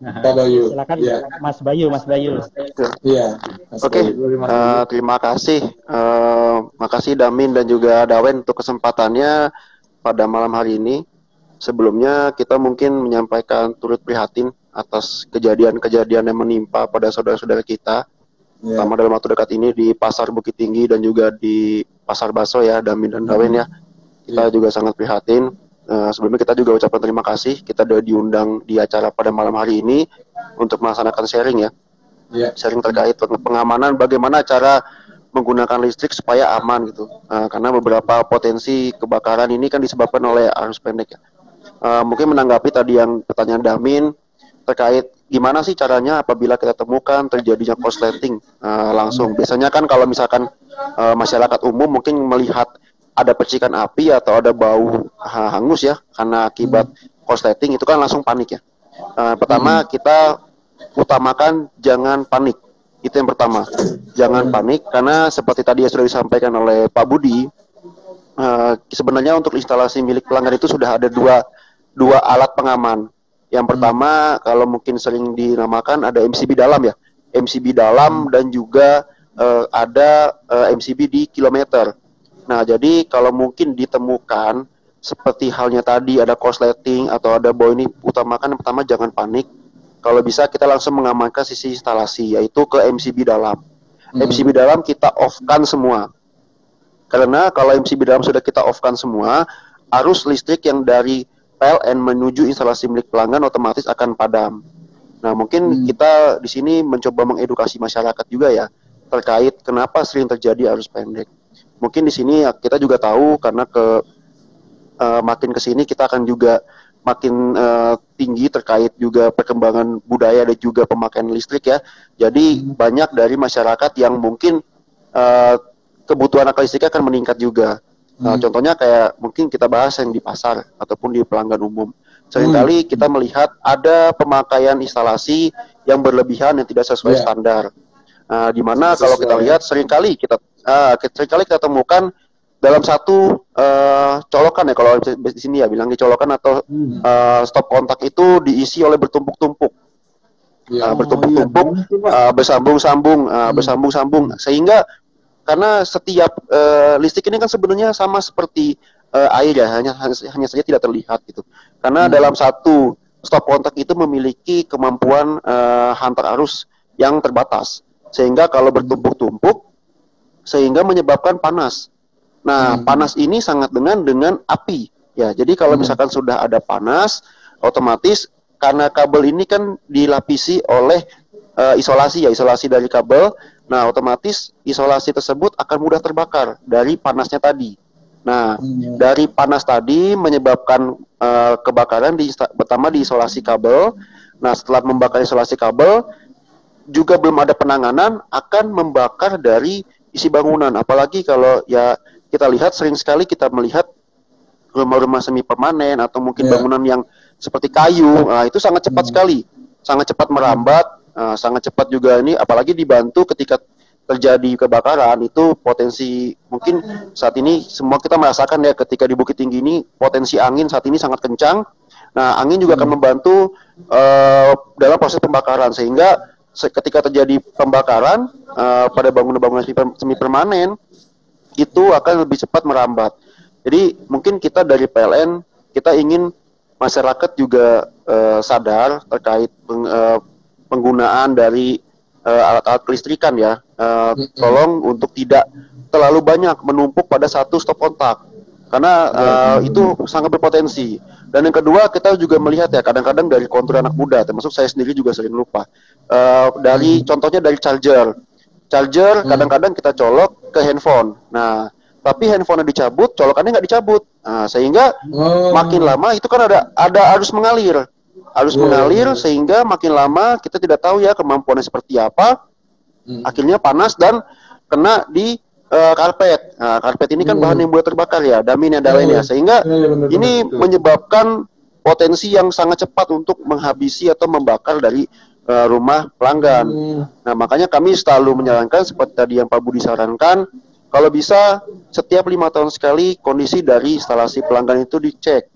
[SPEAKER 2] Pak Bayu.
[SPEAKER 3] Silakan Mas Bayu.
[SPEAKER 4] Iya. Oke. Terima kasih. Makasih Damin dan juga Dawen untuk kesempatannya pada malam hari ini. Sebelumnya kita mungkin menyampaikan turut prihatin atas kejadian-kejadian yang menimpa pada saudara-saudara kita. Terutama dalam waktu dekat ini di Pasar Bukit Tinggi dan juga di Pasar Baso ya, Damin dan Dawen ya. Kita juga sangat prihatin. Sebelumnya kita juga ucapkan terima kasih. Kita sudah diundang di acara pada malam hari ini untuk melaksanakan sharing ya. Sharing terkait pengamanan bagaimana cara menggunakan listrik supaya aman gitu. Karena beberapa potensi kebakaran ini kan disebabkan oleh arus pendek ya. Mungkin menanggapi tadi yang pertanyaan Damin terkait gimana sih caranya apabila kita temukan terjadinya korsleting langsung. Biasanya kan kalau misalkan masyarakat umum mungkin melihat ada percikan api atau ada bau hangus ya karena akibat korsleting itu kan langsung panik ya. Pertama kita utamakan jangan panik. Itu yang pertama. Jangan panik karena seperti tadi yang sudah disampaikan oleh Pak Budi, sebenarnya untuk instalasi milik pelanggan itu sudah ada dua alat pengaman. Yang pertama kalau mungkin sering dinamakan ada MCB dalam ya. MCB dalam dan juga ada MCB di kilometer. Nah, jadi kalau mungkin ditemukan seperti halnya tadi ada korsleting atau ada bau ini, utamakan yang pertama jangan panik. kalau bisa kita langsung mengamankan sisi instalasi, yaitu ke MCB dalam. MCB dalam kita off-kan semua. Karena kalau MCB dalam sudah kita off-kan semua, arus listrik yang dari PLN menuju instalasi milik pelanggan otomatis akan padam. Nah, mungkin kita di sini mencoba mengedukasi masyarakat juga ya, terkait kenapa sering terjadi arus pendek. Mungkin di sini kita juga tahu karena makin ke sini kita akan juga makin tinggi terkait juga perkembangan budaya dan juga pemakaian listrik ya. Jadi banyak dari masyarakat yang mungkin kebutuhan akan listrik akan meningkat juga. Contohnya kayak mungkin kita bahas yang di pasar ataupun di pelanggan umum. Seringkali kita melihat ada pemakaian instalasi yang berlebihan yang tidak sesuai standar. Di mana kalau kita lihat seringkali kita temukan dalam satu colokan ya, kalau di sini ya bilangnya colokan atau stop kontak itu diisi oleh bertumpuk-tumpuk, bersambung-sambung, sehingga karena setiap listrik ini kan sebenarnya sama seperti air ya, hanya saja tidak terlihat gitu. Karena dalam satu stop kontak itu memiliki kemampuan hantar arus yang terbatas, sehingga kalau bertumpuk-tumpuk sehingga menyebabkan panas. Nah, panas ini sangat dengan api ya. Jadi kalau misalkan sudah ada panas, otomatis karena kabel ini kan dilapisi oleh isolasi dari kabel. Nah, otomatis isolasi tersebut akan mudah terbakar dari panasnya tadi. Nah, dari panas tadi menyebabkan kebakaran pertama di isolasi kabel. Nah, setelah membakar isolasi kabel, juga belum ada penanganan, akan membakar dari isi bangunan. Apalagi kalau ya kita lihat sering sekali kita melihat rumah-rumah semi permanen atau mungkin bangunan yang seperti kayu, itu sangat cepat sekali, sangat cepat merambat. Sangat cepat juga ini, apalagi dibantu ketika terjadi kebakaran itu potensi mungkin saat ini semua kita merasakan ya, ketika di Bukit Tinggi ini potensi angin saat ini sangat kencang. Nah, angin juga akan membantu dalam proses pembakaran, sehingga ketika terjadi pembakaran pada bangunan-bangunan semi permanen itu akan lebih cepat merambat. Jadi mungkin kita dari PLN kita ingin masyarakat juga sadar terkait penggunaan dari alat-alat kelistrikan ya. Tolong untuk tidak terlalu banyak menumpuk pada satu stop kontak, karena itu sangat berpotensi. Dan yang kedua, kita juga melihat ya, kadang-kadang dari kontur anak muda, termasuk saya sendiri juga sering lupa. Contohnya dari charger kadang-kadang kita colok ke handphone. Nah, tapi handphonenya dicabut, colokannya nggak dicabut. Nah, sehingga makin lama itu kan ada arus mengalir. Sehingga makin lama kita tidak tahu ya kemampuannya seperti apa. Akhirnya panas dan kena di karpet. Nah, karpet ini kan bahan yang mudah terbakar ya, damin ya, dawen ya. Sehingga ini menyebabkan potensi yang sangat cepat untuk menghabisi atau membakar dari rumah pelanggan. Nah, makanya kami selalu menyarankan seperti tadi yang Pak Budi sarankan, kalau bisa setiap 5 tahun sekali kondisi dari instalasi pelanggan itu dicek,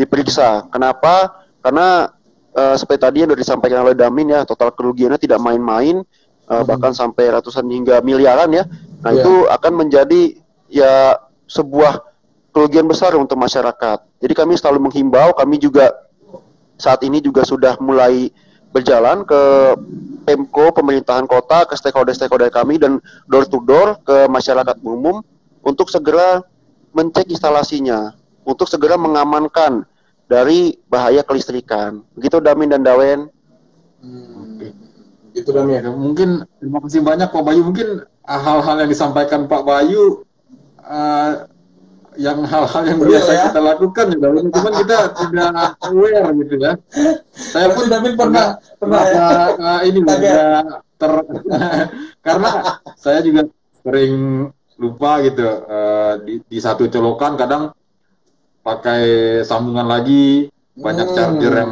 [SPEAKER 4] diperiksa. Kenapa? Karena seperti tadi yang sudah disampaikan oleh Damin ya, total kerugiannya tidak main-main, bahkan sampai ratusan hingga miliaran ya. Nah, itu akan menjadi ya sebuah kerugian besar untuk masyarakat. Jadi kami selalu menghimbau, kami juga saat ini juga sudah mulai berjalan ke Pemko, pemerintahan kota, ke stakeholder kami, dan door to door ke masyarakat umum untuk segera mencek instalasinya, untuk segera mengamankan dari bahaya kelistrikan. Begitu Damin dan Dawen.
[SPEAKER 1] Itu Damin. Mungkin terima kasih banyak Pak Bayu. Mungkin hal-hal yang disampaikan Pak Bayu yang hal-hal yang biasa kita lakukan juga, cuman kita tidak aware gitu ya. Saya pun Damin pernah ini karena saya juga sering lupa gitu, di satu colokan kadang pakai sambungan lagi, banyak charger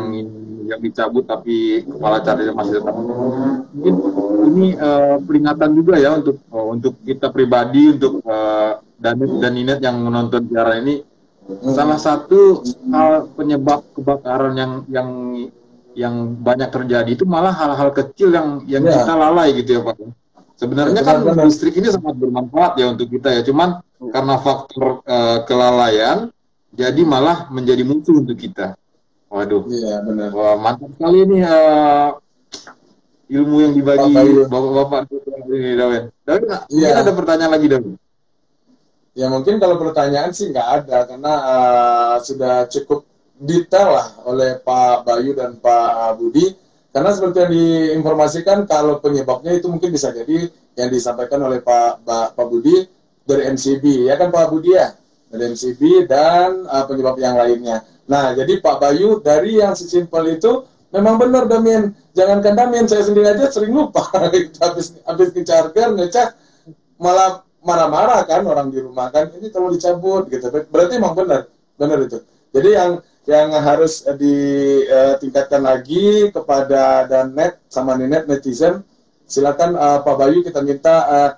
[SPEAKER 1] yang dicabut tapi kepala charger masih tetap. Mungkin ini peringatan juga ya untuk kita pribadi, untuk Danit dan Ninet yang menonton siaran ini. Salah satu hal penyebab kebakaran yang banyak terjadi itu malah hal-hal kecil yang kita lalai gitu ya Pak. Sebenarnya kan listrik ini sangat bermanfaat ya untuk kita ya, cuman karena faktor kelalaian jadi malah menjadi musuh untuk kita. Waduh,
[SPEAKER 2] Iya, benar.
[SPEAKER 1] wah mantap sekali nih ilmu yang dibagi bapak-bapak ini, Dawen. Dawen, mungkin
[SPEAKER 2] Iya.
[SPEAKER 1] ada pertanyaan lagi, Dawen?
[SPEAKER 2] Ya mungkin kalau pertanyaan sih nggak ada karena sudah cukup detail lah oleh Pak Bayu dan Pak Budi. Karena seperti yang diinformasikan kalau penyebabnya itu mungkin bisa jadi yang disampaikan oleh Pak Budi dari MCB, ya kan Pak Budi ya? Dari MCB dan penyebab yang lainnya. Nah, jadi Pak Bayu dari yang sesimpel itu memang benar Damien. Jangankan Damien, saya sendiri aja sering lupa. habis ngecharger, ngecek, malah marah-marah kan orang di rumah kan, ini kalau dicabut gitu. Berarti emang benar itu. Jadi yang harus ditingkatkan lagi kepada Danet sama netizen, silakan Pak Bayu kita minta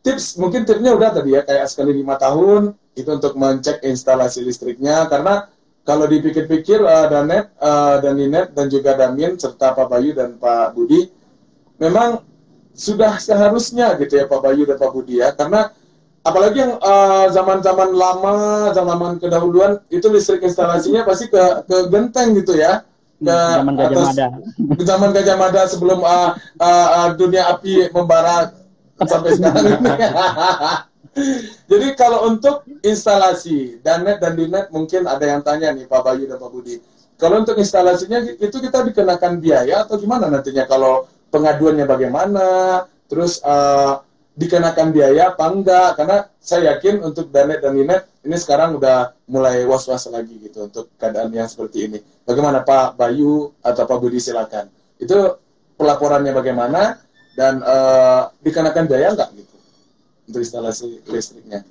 [SPEAKER 2] tips, mungkin tipsnya udah tadi ya, kayak sekali 5 tahun itu untuk mencek instalasi listriknya. Karena kalau dipikir-pikir Danet dan Ninet dan juga Damien serta Pak Bayu dan Pak Budi memang sudah seharusnya gitu ya Pak Bayu dan Pak Budi ya, karena apalagi yang zaman-zaman lama, zaman kedahuluan itu listrik instalasinya pasti ke genteng gitu ya, ke
[SPEAKER 3] zaman Gajah Mada.
[SPEAKER 2] Zaman Gajah Mada sebelum dunia api membara sampai sekarang ini. Jadi kalau untuk instalasi Danet dan Dinet mungkin ada yang tanya nih Pak Bayu dan Pak Budi. Kalau untuk instalasinya itu kita dikenakan biaya atau gimana nantinya, kalau pengaduannya bagaimana, terus dikenakan biaya apa enggak? Karena saya yakin untuk Danet dan Ninet ini sekarang udah mulai was-was lagi gitu untuk keadaan yang seperti ini. Bagaimana Pak Bayu atau Pak Budi, silakan. Itu pelaporannya bagaimana dan dikenakan biaya enggak gitu untuk instalasi listriknya?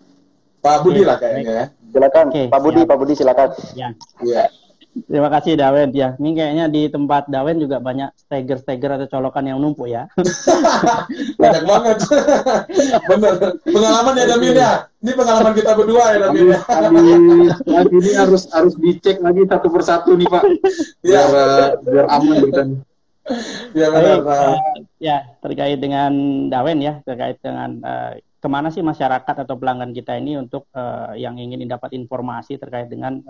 [SPEAKER 2] Pak Budi lah kayaknya ya.
[SPEAKER 4] Silakan, Pak Budi silakan.
[SPEAKER 3] Ya.
[SPEAKER 2] Iya.
[SPEAKER 3] Terima kasih Dawen ya. Ini kayaknya di tempat Dawen juga banyak steger atau colokan yang numpuk ya.
[SPEAKER 2] Banyak banget. Bener. Pengalaman ya Damin ya. Ini pengalaman kita berdua ya Damin ya.
[SPEAKER 1] Ini harus dicek lagi satu persatu nih Pak. Biar aman gitu.
[SPEAKER 2] Ya benar.
[SPEAKER 3] Ya, terkait dengan Dawen ya, terkait dengan kemana sih masyarakat atau pelanggan kita ini untuk yang ingin dapat informasi terkait dengan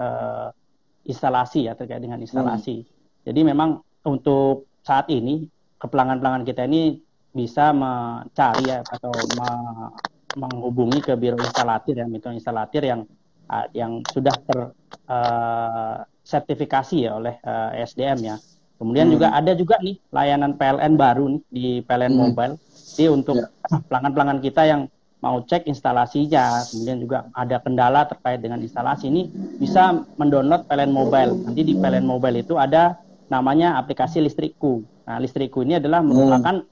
[SPEAKER 3] instalasi ya, terkait dengan instalasi. Jadi memang untuk saat ini pelanggan-pelanggan kita ini bisa mencari ya, atau menghubungi ke biro instalatir ya, mitra instalatir yang sudah tersertifikasi ya oleh SDM ya. Kemudian juga ada juga nih layanan PLN baru nih di PLN Mobile. Jadi untuk pelanggan-pelanggan kita yang mau cek instalasinya, kemudian juga ada kendala terkait dengan instalasi, ini bisa mendownload PLN Mobile. Nanti di PLN Mobile itu ada namanya aplikasi Listrikku. Nah, Listrikku ini adalah merupakan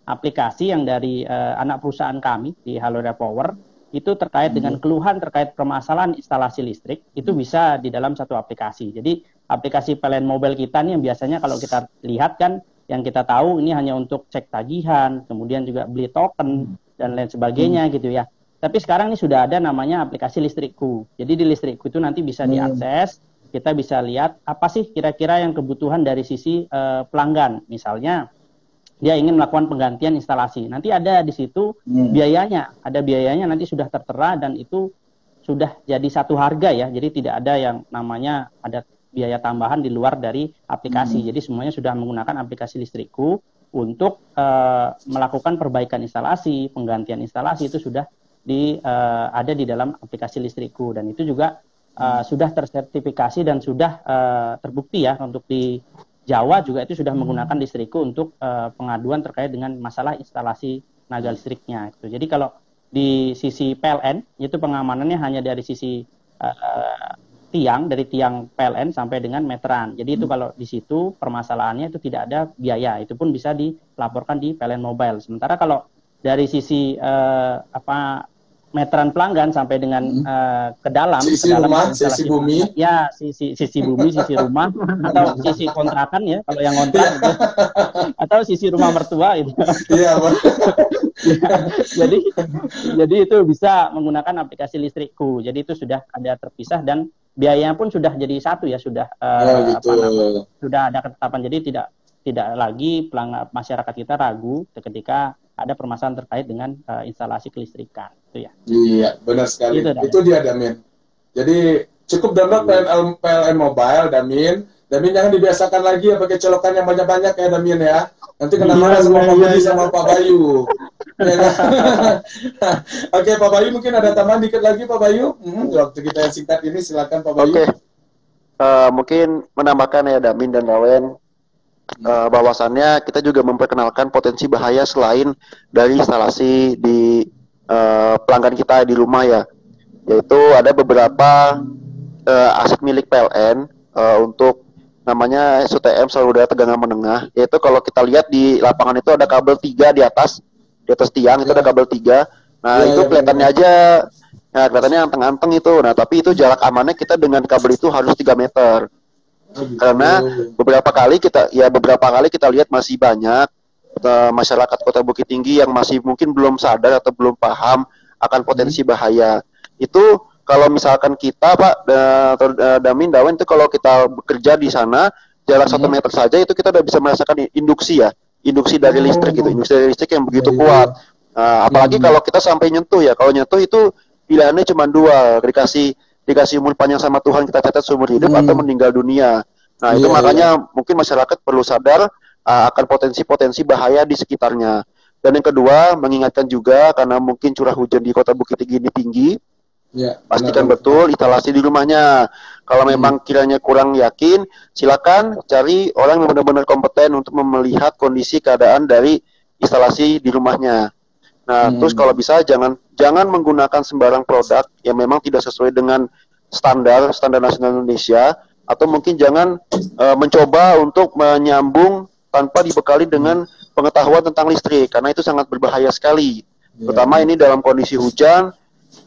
[SPEAKER 3] aplikasi yang dari anak perusahaan kami di Halora Power, itu terkait dengan keluhan terkait permasalahan instalasi listrik, itu bisa di dalam satu aplikasi. Jadi aplikasi PLN Mobile kita nih yang biasanya kalau kita lihat kan, yang kita tahu ini hanya untuk cek tagihan, kemudian juga beli token, dan lain sebagainya gitu ya. Tapi sekarang ini sudah ada namanya aplikasi Listrikku. Jadi di Listrikku itu nanti bisa diakses, kita bisa lihat apa sih kira-kira yang kebutuhan dari sisi pelanggan. Misalnya dia ingin melakukan penggantian instalasi. Nanti ada di situ biayanya, nanti sudah tertera dan itu sudah jadi satu harga ya. Jadi tidak ada yang namanya ada biaya tambahan di luar dari aplikasi. Jadi semuanya sudah menggunakan aplikasi Listrikku untuk melakukan perbaikan instalasi, penggantian instalasi itu sudah ada di dalam aplikasi Listrikku, dan itu juga sudah tersertifikasi dan sudah terbukti ya. Untuk di Jawa juga itu sudah menggunakan Listrikku untuk pengaduan terkait dengan masalah instalasi tenaga listriknya. Gitu. Jadi kalau di sisi PLN itu pengamanannya hanya dari sisi dari tiang PLN sampai dengan meteran. Jadi itu kalau di situ permasalahannya itu tidak ada biaya, itu pun bisa dilaporkan di PLN Mobile. Sementara kalau dari sisi meteran pelanggan sampai dengan ke dalam
[SPEAKER 2] sisi rumah, sisi bumi,
[SPEAKER 3] ya sisi bumi, sisi rumah, atau sisi kontrakan ya kalau yang kontrak gitu. Atau sisi rumah mertua gitu. Iya, jadi itu bisa menggunakan aplikasi Listrikku. Jadi itu sudah ada terpisah dan biayanya pun sudah jadi satu ya, sudah sudah ada ketetapan. Jadi tidak lagi masyarakat kita ragu ketika ada permasalahan terkait dengan instalasi kelistrikan, itu ya.
[SPEAKER 2] Iya, benar sekali. Itu dia Damin. Jadi cukup download PLN Mobile Damin. Damin jangan dibiasakan lagi ya pakai colokan yang banyak-banyak ya Damin ya. Nanti kena marah sama Pak Budi sama Pak Bayu. Ya kan? Oke, Pak Bayu mungkin ada tambahan dikit lagi Pak Bayu. Waktu kita yang singkat ini silakan Pak Bayu.
[SPEAKER 4] Oke. Mungkin menambahkan ya Damin dan Dawen, bahwasannya kita juga memperkenalkan potensi bahaya selain dari instalasi di pelanggan kita di rumah ya, yaitu ada beberapa aset milik PLN untuk namanya SUTM, saluran udara tegangan menengah, yaitu kalau kita lihat di lapangan itu ada kabel 3 di atas tiang itu ada kabel 3. Nah itu kelihatannya aja, nah kelihatannya anteng-anteng itu. Nah tapi itu jarak amannya kita dengan kabel itu harus 3 meter. Karena beberapa kali kita lihat masih banyak masyarakat Kota Bukit Tinggi yang masih mungkin belum sadar atau belum paham akan potensi bahaya. Itu kalau misalkan kita Pak Damin, Dawen, itu kalau kita bekerja di sana jarak 1 meter saja itu kita udah bisa merasakan induksi dari listrik itu, induksi dari listrik yang begitu kuat. Apalagi kalau kita sampai nyentuh ya, kalau nyentuh itu pilihannya cuma 2, dikasih umur panjang sama Tuhan, kita catat seumur hidup, atau meninggal dunia. Nah itu makanya mungkin masyarakat perlu sadar akan potensi-potensi bahaya di sekitarnya. Dan yang kedua, mengingatkan juga karena mungkin curah hujan di Kota Bukit Tinggi ini tinggi, pastikan betul instalasi di rumahnya. Kalau memang kiranya kurang yakin, silakan cari orang yang benar-benar kompeten untuk melihat kondisi keadaan dari instalasi di rumahnya. Nah, terus kalau bisa jangan menggunakan sembarang produk yang memang tidak sesuai dengan standar nasional Indonesia, atau mungkin jangan mencoba untuk menyambung tanpa dibekali dengan pengetahuan tentang listrik, karena itu sangat berbahaya sekali. Terutama ini dalam kondisi hujan,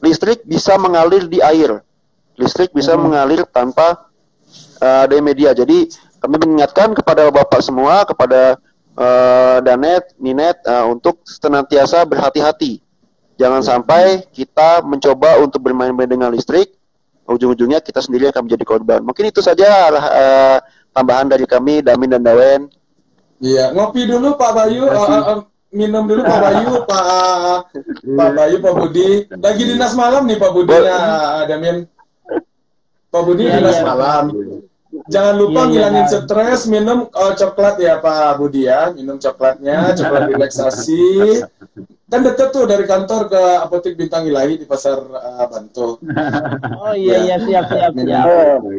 [SPEAKER 4] listrik bisa mengalir di air, listrik bisa mengalir tanpa ada media. Jadi kami mengingatkan kepada Bapak semua, kepada Danet, Ninet, untuk senantiasa berhati-hati. Jangan sampai kita mencoba untuk bermain-main dengan listrik, ujung-ujungnya kita sendiri akan menjadi korban. Mungkin itu saja tambahan dari kami, Damin dan Dawen.
[SPEAKER 2] Iya, ngopi dulu Pak Bayu, minum dulu Pak Bayu, Pak Bayu, Pak Budi. Lagi dinas malam nih Pak Budinya, Damin. Pak Budi dinas malam. Jangan lupa ngilangin stres, minum coklat ya Pak Budi ya, minum coklatnya, coklat relaksasi. Kan dekat tuh dari kantor ke Apotek Bintang Ilahi di Pasar Bantul.
[SPEAKER 3] Oh iya siap.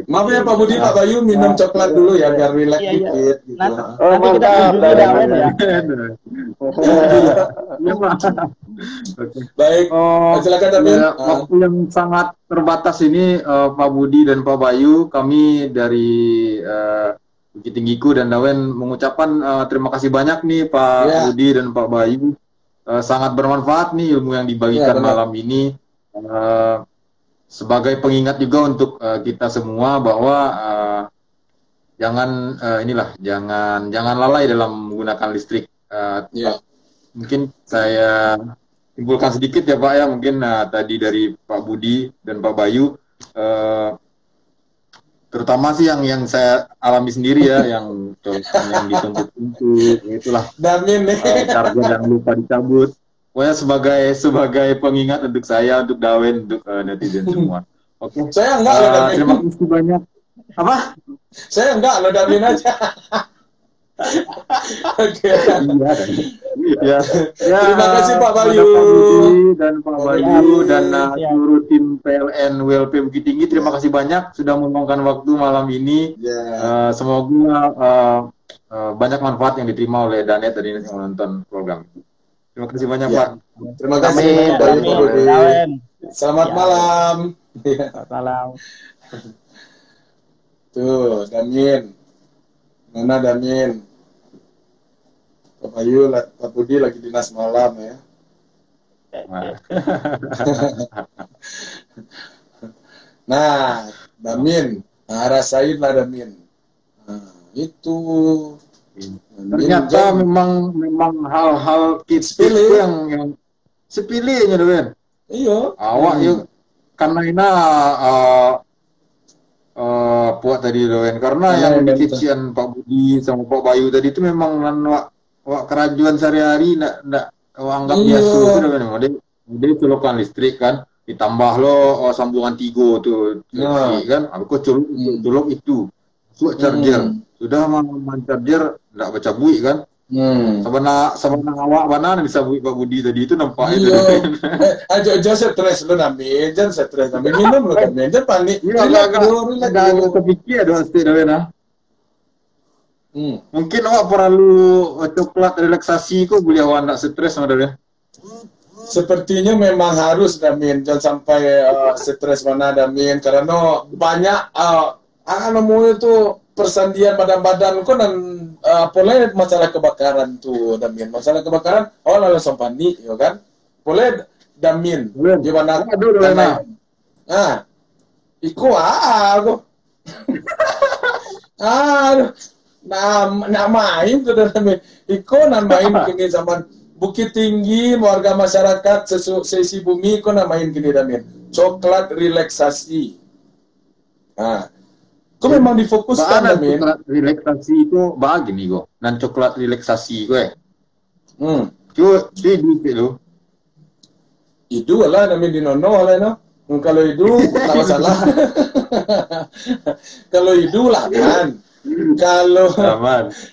[SPEAKER 2] Maaf ya Pak Budi, Pak Bayu minum coklat dulu ya biar rileks dikit. Gitu.
[SPEAKER 3] Nanti kita kunjungi Dawen ya.
[SPEAKER 2] Baik, silakan Damin.
[SPEAKER 1] Waktu yang sangat terbatas ini, Pak Budi dan Pak Bayu, kami dari Bukit Tinggiku dan Dawen mengucapkan terima kasih banyak nih Pak Budi dan Pak Bayu. Sangat bermanfaat nih ilmu yang dibagikan malam ini, sebagai pengingat juga untuk kita semua bahwa jangan lalai dalam menggunakan listrik. Mungkin saya simpulkan sedikit ya Pak ya, mungkin tadi dari Pak Budi dan Pak Bayu, terutama sih yang saya alami sendiri ya, yang dituntut itulah charger yang lupa dicabut. Pokoknya sebagai pengingat untuk saya, untuk Dawen, untuk netizen semua. Oke.
[SPEAKER 2] Saya enggak loh Damin.
[SPEAKER 1] Terima kasih banyak. Apa?
[SPEAKER 2] Saya enggak loh Damin aja. Oke.
[SPEAKER 1] Ya.
[SPEAKER 2] Terima kasih Pak Bayu
[SPEAKER 1] dan Pak Bayu dan seluruh tim PLN WLP Bukit Tinggi. Terima kasih banyak sudah meluangkan waktu malam ini. Semoga banyak manfaat yang diterima oleh Danet dan yang menonton program. Terima kasih banyak Pak.
[SPEAKER 2] Terima kasih Pak Budi. Selamat malam.
[SPEAKER 3] Selamat malam.
[SPEAKER 2] Tuh Damin. Mana Damin? Pak Bayu, Pak Budi lagi dinas malam ya. Nah, Damin, rasain lah Damin. Nah, itu.
[SPEAKER 1] Ternyata memang hal-hal sepele yang sepele nya Damin.
[SPEAKER 2] Iya.
[SPEAKER 1] Awak yuk karena ini puak tadi Damin, karena yang dikician Pak Budi sama Pak Bayu tadi itu memang wak kerajuan sehari-hari ndak anggap biasa itu memang dia colokan listrik kan, ditambah lo sambungan 3 tuh kan, aku colok itu buat charger. Sudah man charger enggak baca buik kan? Sabana awak mana bisa buik Pak Budi tadi itu nampak itu.
[SPEAKER 2] Aja stres lu Damin, jangan stres Damin, minum lu Damin, jangan panik.
[SPEAKER 1] Iya, agak kepikir ada pasti Damin. Mungkin awak perlu coklat relaksasi kok boleh awak nak stres sama Damin.
[SPEAKER 2] Sepertinya memang harus Damin, jangan sampai stres mana Damin, karena banyak itu persandian badan-badan kok dan boleh masalah kebakaran tuh Damin, masalah kebakaran langsung panik ya kan, boleh Damin gimana iku aku nah main tuh Damin, iku main kini zaman Bukit Tinggi warga masyarakat sesi bumi iku main kini Damin, coklat relaksasi. Kok memang difokuskan Damin.
[SPEAKER 1] Coklat relaksasi itu begini kok. Dan coklat relaksasi gue. Itu lo.
[SPEAKER 2] Itu lah Damin dinono lah no. Kalau itu tak masalah. Kalau itu lah kan. Kalau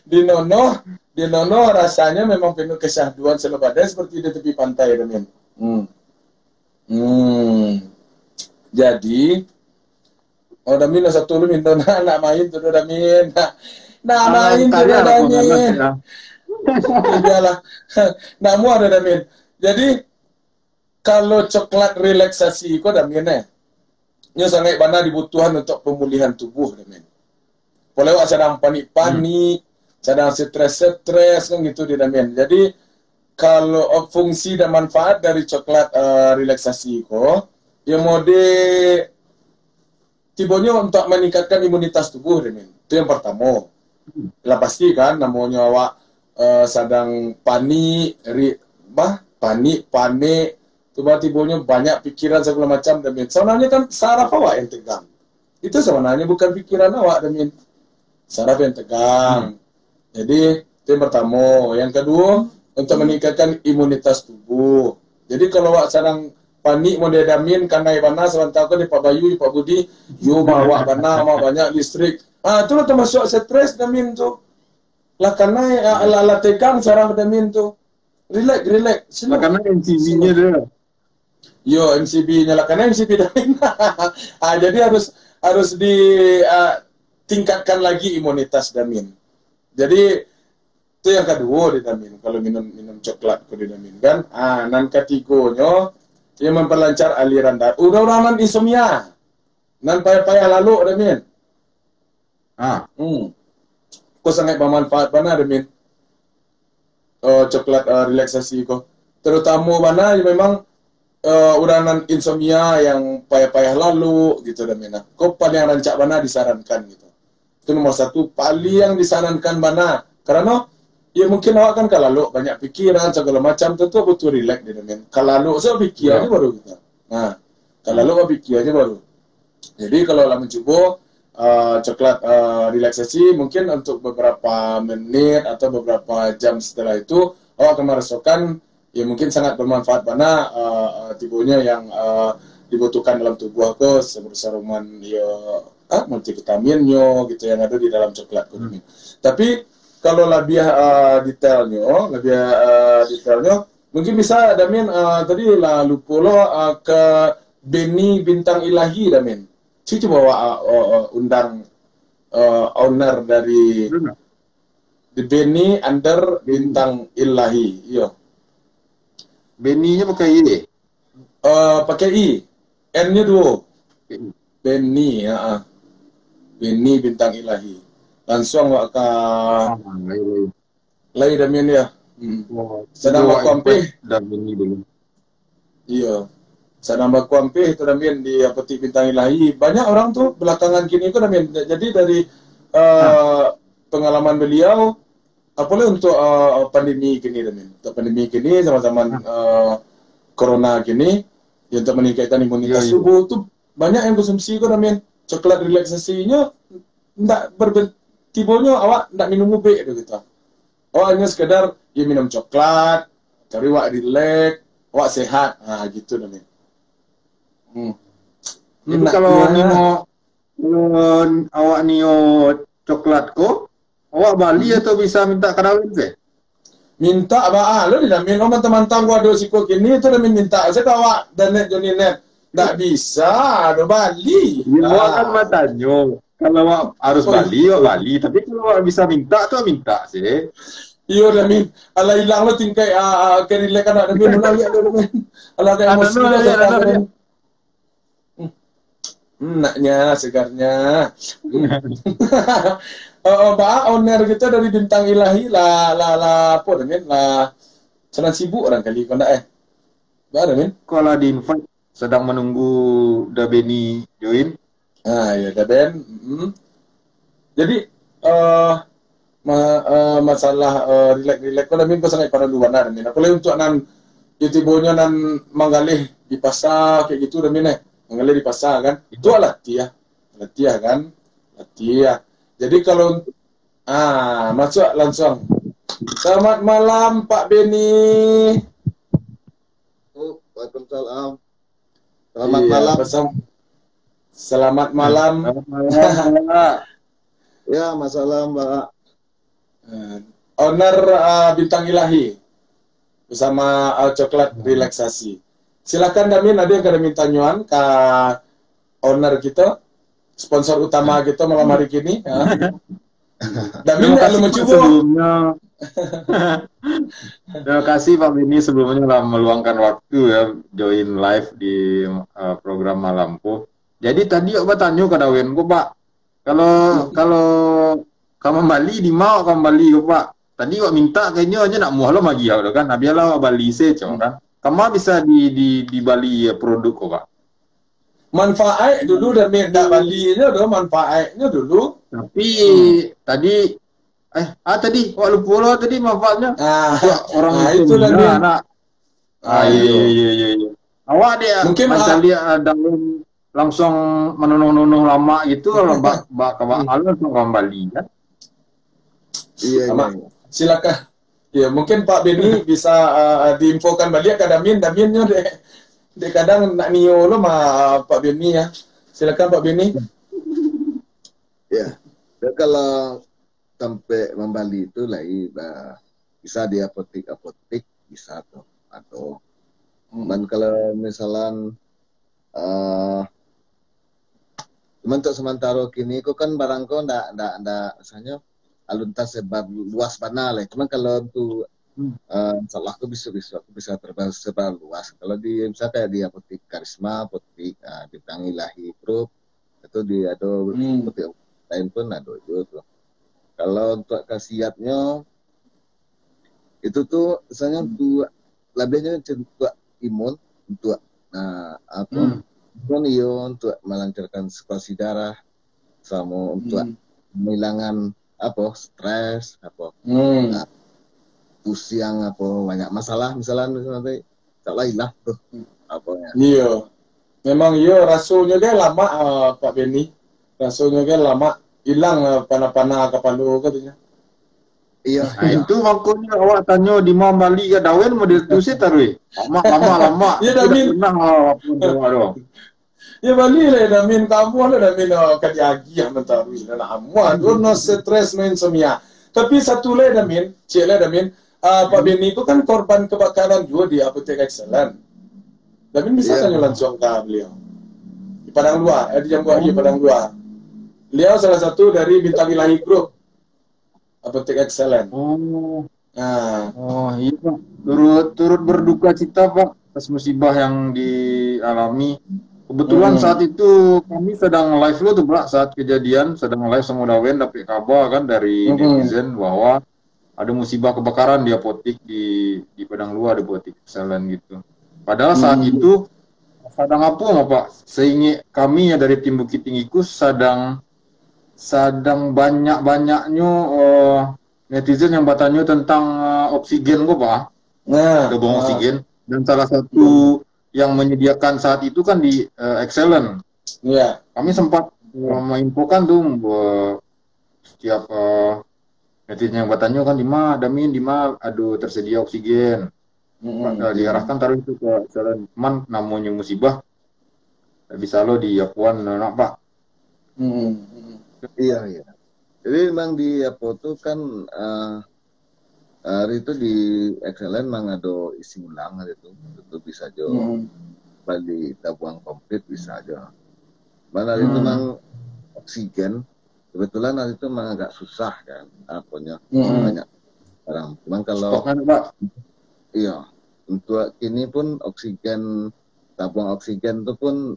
[SPEAKER 2] dinono rasanya memang penuh kesyahduan selebadan seperti di tepi pantai Damin. Jadi Damin satu lu minta nak main tuh Damin. Nak main tuh Damin. Iyalah. Namu ada Damin. Jadi kalau coklat relaksasi kok Damin nya sangat bana dibutuhan untuk pemulihan tubuh Damin. Boleh wak sedang panik-panik, sedang stres kan gitu di Damin. Jadi kalau fungsi dan manfaat dari coklat relaksasi kok ya mode tibonya untuk meningkatkan imunitas tubuh Damin. Itu yang pertama. Lah pasti kan namanya awak sedang panik, tiba-tibanya banyak pikiran segala macam Damin. Sebenarnya kan saraf awak yang tegang. Itu sebenarnya bukan pikiran awak Damin. Saraf yang tegang. Jadi itu yang pertama. Yang kedua untuk meningkatkan imunitas tubuh. Jadi kalau awak sedang panik mau Damin karena ibana sebentar di Pak Bayu, Pak Budi, bawa bana mau banyak listrik. Itulah termasuk stres Damin tuh. Lah karena ala tegang saraf Damin tuh. Relax.
[SPEAKER 1] Lah karena MCB-nya dia.
[SPEAKER 2] Yo, MCB-nya lah karena MCB Damin. Jadi harus tingkatkan lagi imunitas Damin. Jadi itu yang kedua di Damin kalau minum coklat di Damin kan. Nan ketiganya dia memperlancar aliran darah. Udah insomnia. Nan payah-payah lalu Damin. Kok sangat bermanfaat bana Damin. Coklat relaksasi kok. Terutama bana memang uranan insomnia yang payah-payah lalu gitu Damin. Kok paling rancak bana disarankan gitu. Itu nomor satu paling yang disarankan bana. Karena ya mungkin awak kan kalau banyak pikiran segala macam tentu butuh relax di Damin. Kalau pikir aja baru kita. Kalau pikir aja baru. Jadi kalau lah mencoba coklat relaksasi mungkin untuk beberapa menit atau beberapa jam setelah itu awak akan merasakan ya mungkin sangat bermanfaat bana tibonya yang dibutuhkan dalam tubuh aku seperti saruman ya multivitaminnya gitu yang ada di dalam coklat Damin. Tapi kalau lebih detailnya mungkin bisa Damin tadi lah lupa lo ke Beni Bintang Ilahi Damin. Coba undang owner dari di Beni under Bintang Ilahi. Iya.
[SPEAKER 1] Beni-nya pakai I.
[SPEAKER 2] Pakai I. N-nya 2. Beni, Beni Bintang Ilahi. Langsung ke lain Damin ya. Sedang baku ampih
[SPEAKER 1] Damin dulu.
[SPEAKER 2] Iya. Sedang baku ampih itu Damin di Peti Bintang Ilahi. Banyak orang tuh belakangan kini itu Damin. Jadi dari pengalaman beliau apalagi untuk pandemi kini Damin. Untuk pandemi kini sama-sama corona kini ya, untuk meningkatkan imunitas tubuh tuh banyak yang konsumsi kok Damin. Coklat relaksasinya enggak tibonya awak ndak minum ube gitu. Awak hanya sekedar ya minum coklat, cari awak relax, awak sehat. Gitu Damin.
[SPEAKER 1] Jadi kalau awak nio coklat ko, awak Bali atau bisa minta kawin sih?
[SPEAKER 2] Minta ba lo di damin lo teman-teman gua do siko kini itu damin minta aja kawa dan net Johnny net nggak bisa do Bali.
[SPEAKER 1] Ya, awak kan matanya. Kalau awak harus Bali, awak Bali. Tapi kalau awak bisa minta tuh minta sih.
[SPEAKER 2] Iyo damin ala hilang lo tingkai kerilek kan damin ulang ya lo damin ala kayak emosi lo damin. Naknya segarnya. Pak owner kita dari Bintang Ilahi apa Damin sedang sibuk orang kali kau nak Damin
[SPEAKER 1] Kalau di invite sedang menunggu Dabeni join.
[SPEAKER 2] Ya Daben. Jadi masalah relax kau Damin kau sangat pada luar Damin. Apalagi untuk nan YouTube-nya nan menggalih di pasar kayak gitu Damin menggalih di pasar kan. Itu latih kan latih. Jadi kalau masuk langsung. Selamat malam Pak Beni.
[SPEAKER 5] Waalaikumsalam. Selamat malam.
[SPEAKER 2] Selamat malam.
[SPEAKER 1] Selamat malam.
[SPEAKER 5] Ya, masalah Mbak.
[SPEAKER 2] Owner Bintang Ilahi bersama coklat relaksasi. Silakan Damin, ada yang kada minta nyuan ke owner kita. Sponsor utama kita malam hari ini. Damin kalau mencoba
[SPEAKER 1] sebelumnya. Terima kasih Pak Beni sebelumnya telah meluangkan waktu ya join live di program Malampu. Jadi tadi aku bertanya ke Dawen kok Pak. Kalau kamu Bali di mau kamu Bali kok Pak. Tadi kok minta kayaknya aja nak muah lo magi ya kan. Nabialah Bali sih kan. Kamu bisa di Bali ya, produk kok Pak.
[SPEAKER 2] Manfaat dulu dan minta Bali-nya dulu manfaatnya dulu.
[SPEAKER 1] Tapi tadi wak lupa lo tadi manfaatnya. Orang
[SPEAKER 2] itu dan
[SPEAKER 1] anak. Iya. Awak dia
[SPEAKER 2] mungkin
[SPEAKER 1] macam dia dalam langsung menunung lama gitu kalau bak langsung kembali kan.
[SPEAKER 5] Iya.
[SPEAKER 2] Silakan. Ya mungkin Pak Beni bisa diinfokan balik ke Daminnya deh kadang nak nio lo mah Pak Beni ya. Silakan Pak Beni.
[SPEAKER 5] Ya. Dan kalau sampai membali itu lagi bisa di apotek bisa tuh atau dan kalau misalnya untuk sementara kini kok kan barang kok ndak misalnya aluntas sebab luas banal cuman kalau untuk salah aku bisa tersebar luas kalau di misalnya kayak di apotek Karisma apotek Bintang Ilahi Group itu di ada apotek lain pun ada itu tuh kalau untuk khasiatnya itu tuh misalnya untuk labelnya untuk imun untuk untuk melancarkan sirkulasi darah sama untuk menghilangkan stres pusing banyak masalah misalnya nanti salah hilang tuh
[SPEAKER 2] iya memang rasanya dia lama Pak Beni rasanya dia lama hilang panah-panah kapalu katanya
[SPEAKER 5] iya
[SPEAKER 1] itu makanya awak tanya di mau Bali ke Dawen mau ditulis taruh lama
[SPEAKER 2] ya Damin ya Bali lah Damin kamu lah Damin kadiagi yang mentarui dan amuan no stress main semia tapi satu lah Damin Pak Beni itu kan korban kebakaran juga di Apotek Excellent. Damin bisa tanya langsung ke beliau di Padang Luar di Jambuahi Padang Luar. Beliau salah satu dari Bintang Ilahi Group Apotek Excellent.
[SPEAKER 1] Iya Pak. Turut berduka cita Pak atas musibah yang dialami. Kebetulan saat itu kami sedang live lo tuh Pak saat kejadian sedang live sama Dawen dapat kabar kan dari netizen bahwa ada musibah kebakaran di apotek di Padang Luar di Apotek Excellent gitu. Padahal saat itu sedang apa Pak? Sehingga kami ya dari tim Bukit Tinggiku sedang banyak-banyaknya netizen yang bertanya tentang oksigen kok Pak. Gerbong oksigen dan salah satu yang menyediakan saat itu kan di Excellent.
[SPEAKER 2] Iya.
[SPEAKER 1] Kami sempat menginfokan tuh setiap netizen yang bertanya kan di mana aduh tersedia oksigen. Diarahkan taruh itu ke Excellent. Cuman namanya musibah bisa lo di Yapuan nak Pak.
[SPEAKER 5] Iya. Jadi memang di apa tuh kan hari itu di Excellent memang ada isi ulang itu bisa jo balik tabung komplit bisa aja. Mana hari itu memang oksigen kebetulan hari itu memang agak susah kan apanya banyak barang. Cuman kalau iya untuk ini pun oksigen tabung oksigen itu pun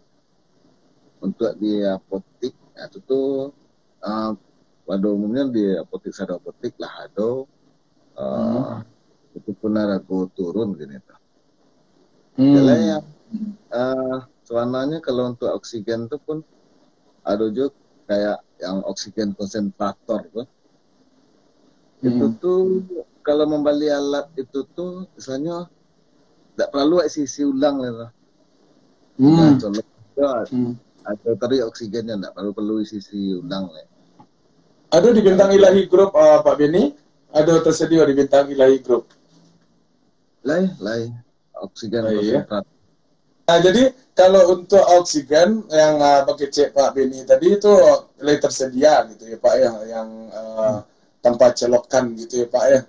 [SPEAKER 5] untuk di apotik itu tuh pada umumnya di apotik sada apotik lah ada itu pun ragu turun gini tuh. Jadi yang sebenarnya kalau untuk oksigen itu pun ada juga kayak yang oksigen konsentrator tuh. Itu tuh kalau membeli alat itu tuh misalnya tidak perlu isi ulang gitu. Nah, ada tadi oksigennya tidak perlu isi ulang lah.
[SPEAKER 2] Ada di Bintang Ilahi Group Pak Beni? Ada tersedia di Bintang Ilahi Group?
[SPEAKER 5] Lain. Oksigen konsentrat.
[SPEAKER 2] Nah, jadi kalau untuk oksigen yang pakai cek Pak Beni tadi itu tersedia gitu ya Pak ya, yang tanpa celokan gitu ya Pak ya.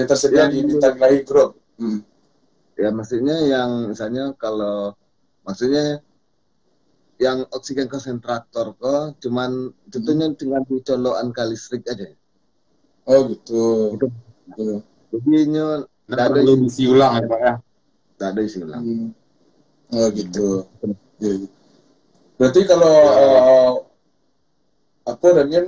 [SPEAKER 2] Tersedia di Bintang Ilahi Group.
[SPEAKER 5] Ya maksudnya yang misalnya kalau maksudnya yang oksigen konsentrator kok cuman tentunya dengan dicolokan ke listrik aja.
[SPEAKER 2] Oh gitu.
[SPEAKER 5] Jadi
[SPEAKER 1] tidak ada isi ulang ya Pak ya.
[SPEAKER 5] Tidak ada isi ulang.
[SPEAKER 2] Oh gitu. Berarti kalau apa namanya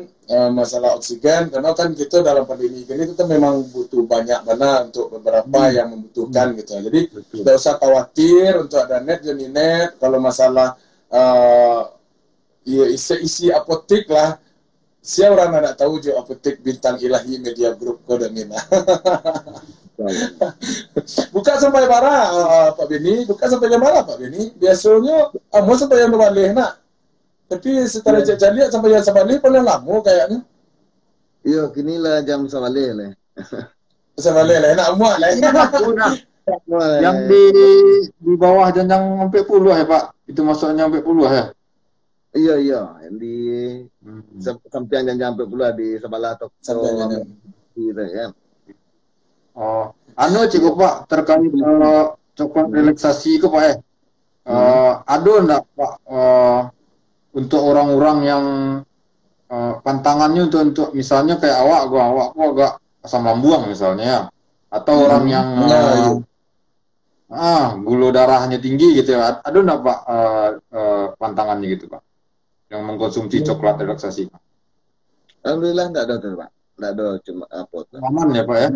[SPEAKER 2] masalah oksigen, karena kan kita dalam pandemi ini kita memang butuh banyak benar untuk beberapa yang membutuhkan gitu. Jadi tidak usah khawatir untuk ada net jadi net. Kalau masalah isi apotik lah, siapa orang nak tahu je apotik Bintang Ilahi Media Group kode mina. Buka sampai marah Pak Beni, buka sampai marah Pak Beni. Biasanya mau sampai yang balik nak. Tapi setelah jadi sampai yang sabalik paling lama kayaknya.
[SPEAKER 5] Iya, kini lah jam sabalik lah.
[SPEAKER 2] Sabalik lah, nak muat lah.
[SPEAKER 1] Yang di bawah janjang sampai puluh ya Pak. Itu masuknya sampai puluh ya.
[SPEAKER 5] Iya, yang di sampai janjang sampai puluh di sebelah toko gitu kan.
[SPEAKER 1] Oh, cukup Pak terkait coklat relaksasi ke Pak ya. Ada enggak Pak untuk orang-orang yang pantangannya untuk misalnya kayak awakku agak asam lambung misalnya, atau orang yang gula darahnya tinggi gitu ya, ada enggak Pak pantangannya gitu Pak yang mengkonsumsi coklat relaksasi?
[SPEAKER 5] Alhamdulillah enggak ada tuh Pak, enggak ada, cuma apa tuh
[SPEAKER 1] aman ya Pak ya,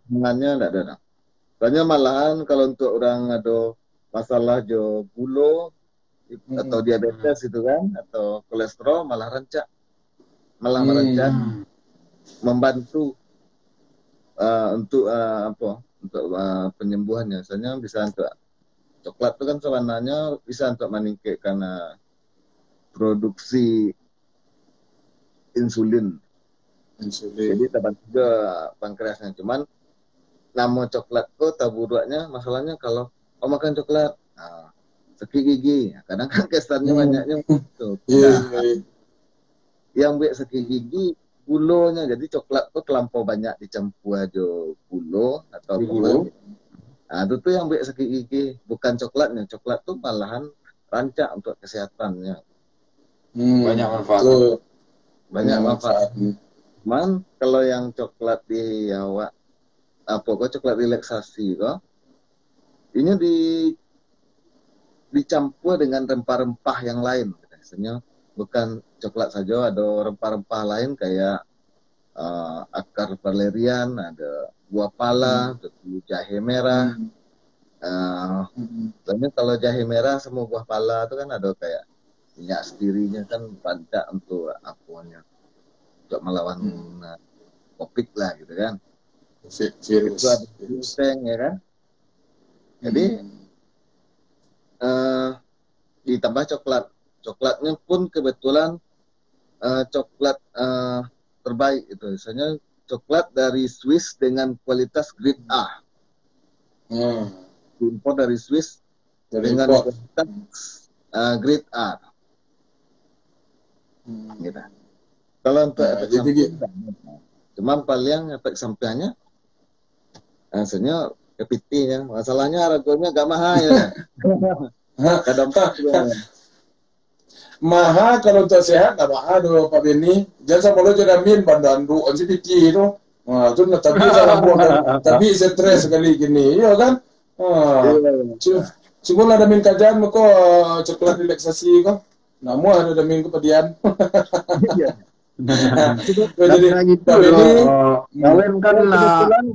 [SPEAKER 5] hubungannya enggak ada. Soalnya malahan kalau untuk orang ada masalah gula atau diabetes itu kan, atau kolesterol malah merancak membantu untuk penyembuhannya. Misalnya bisa untuk coklat itu kan sebenarnya bisa untuk meningkatkan produksi insulin. Jadi terbantu juga pankreasnya. Cuman nama coklat kok taburaknya masalahnya kalau makan coklat sakit gigi, kadang kan kesannya banyaknya gitu. Yang buat sakit gigi gulanya, jadi coklat tuh terlampau banyak dicampur aja gula atau gula. Nah itu tuh yang buat sakit gigi, bukan coklatnya. Coklat tuh malahan rancak untuk kesehatannya.
[SPEAKER 1] Banyak manfaat.
[SPEAKER 5] Banyak manfaat. Cuman kalau yang coklat di coklat relaksasi kok, ini dicampur dengan rempah-rempah yang lain. Biasanya bukan coklat saja, ada rempah-rempah lain kayak akar valerian, ada buah pala, jahe merah. Soalnya kalau jahe merah sama buah pala itu kan ada kayak minyak sendirinya kan banyak untuk untuk melawan COVID lah gitu kan. Virus ya kan. Jadi ditambah coklatnya pun kebetulan coklat terbaik itu, misalnya coklat dari Swiss dengan kualitas grade A. Impor dari Swiss dengan kualitas grade A. Gitu. Kalau untuk
[SPEAKER 2] Nah,
[SPEAKER 5] efek
[SPEAKER 2] jadi
[SPEAKER 5] samping,
[SPEAKER 2] gitu.
[SPEAKER 5] cuman paling efek sampingnya, hasilnya kepiting ya. Masalahnya harganya agak mahal ya. Kadang
[SPEAKER 2] Mahal kalau untuk sehat nggak mahal dulu Pak Beni. Jangan sama lo jadi min bandandu on si piki itu. Nah, itu nah, tapi saya buat tapi stres sekali gini, iya kan? Cuma ada min kajian mau kok coklat relaksasi kok. Namu ada min kepedian. Jadi Pak Beni,
[SPEAKER 1] Dawen kan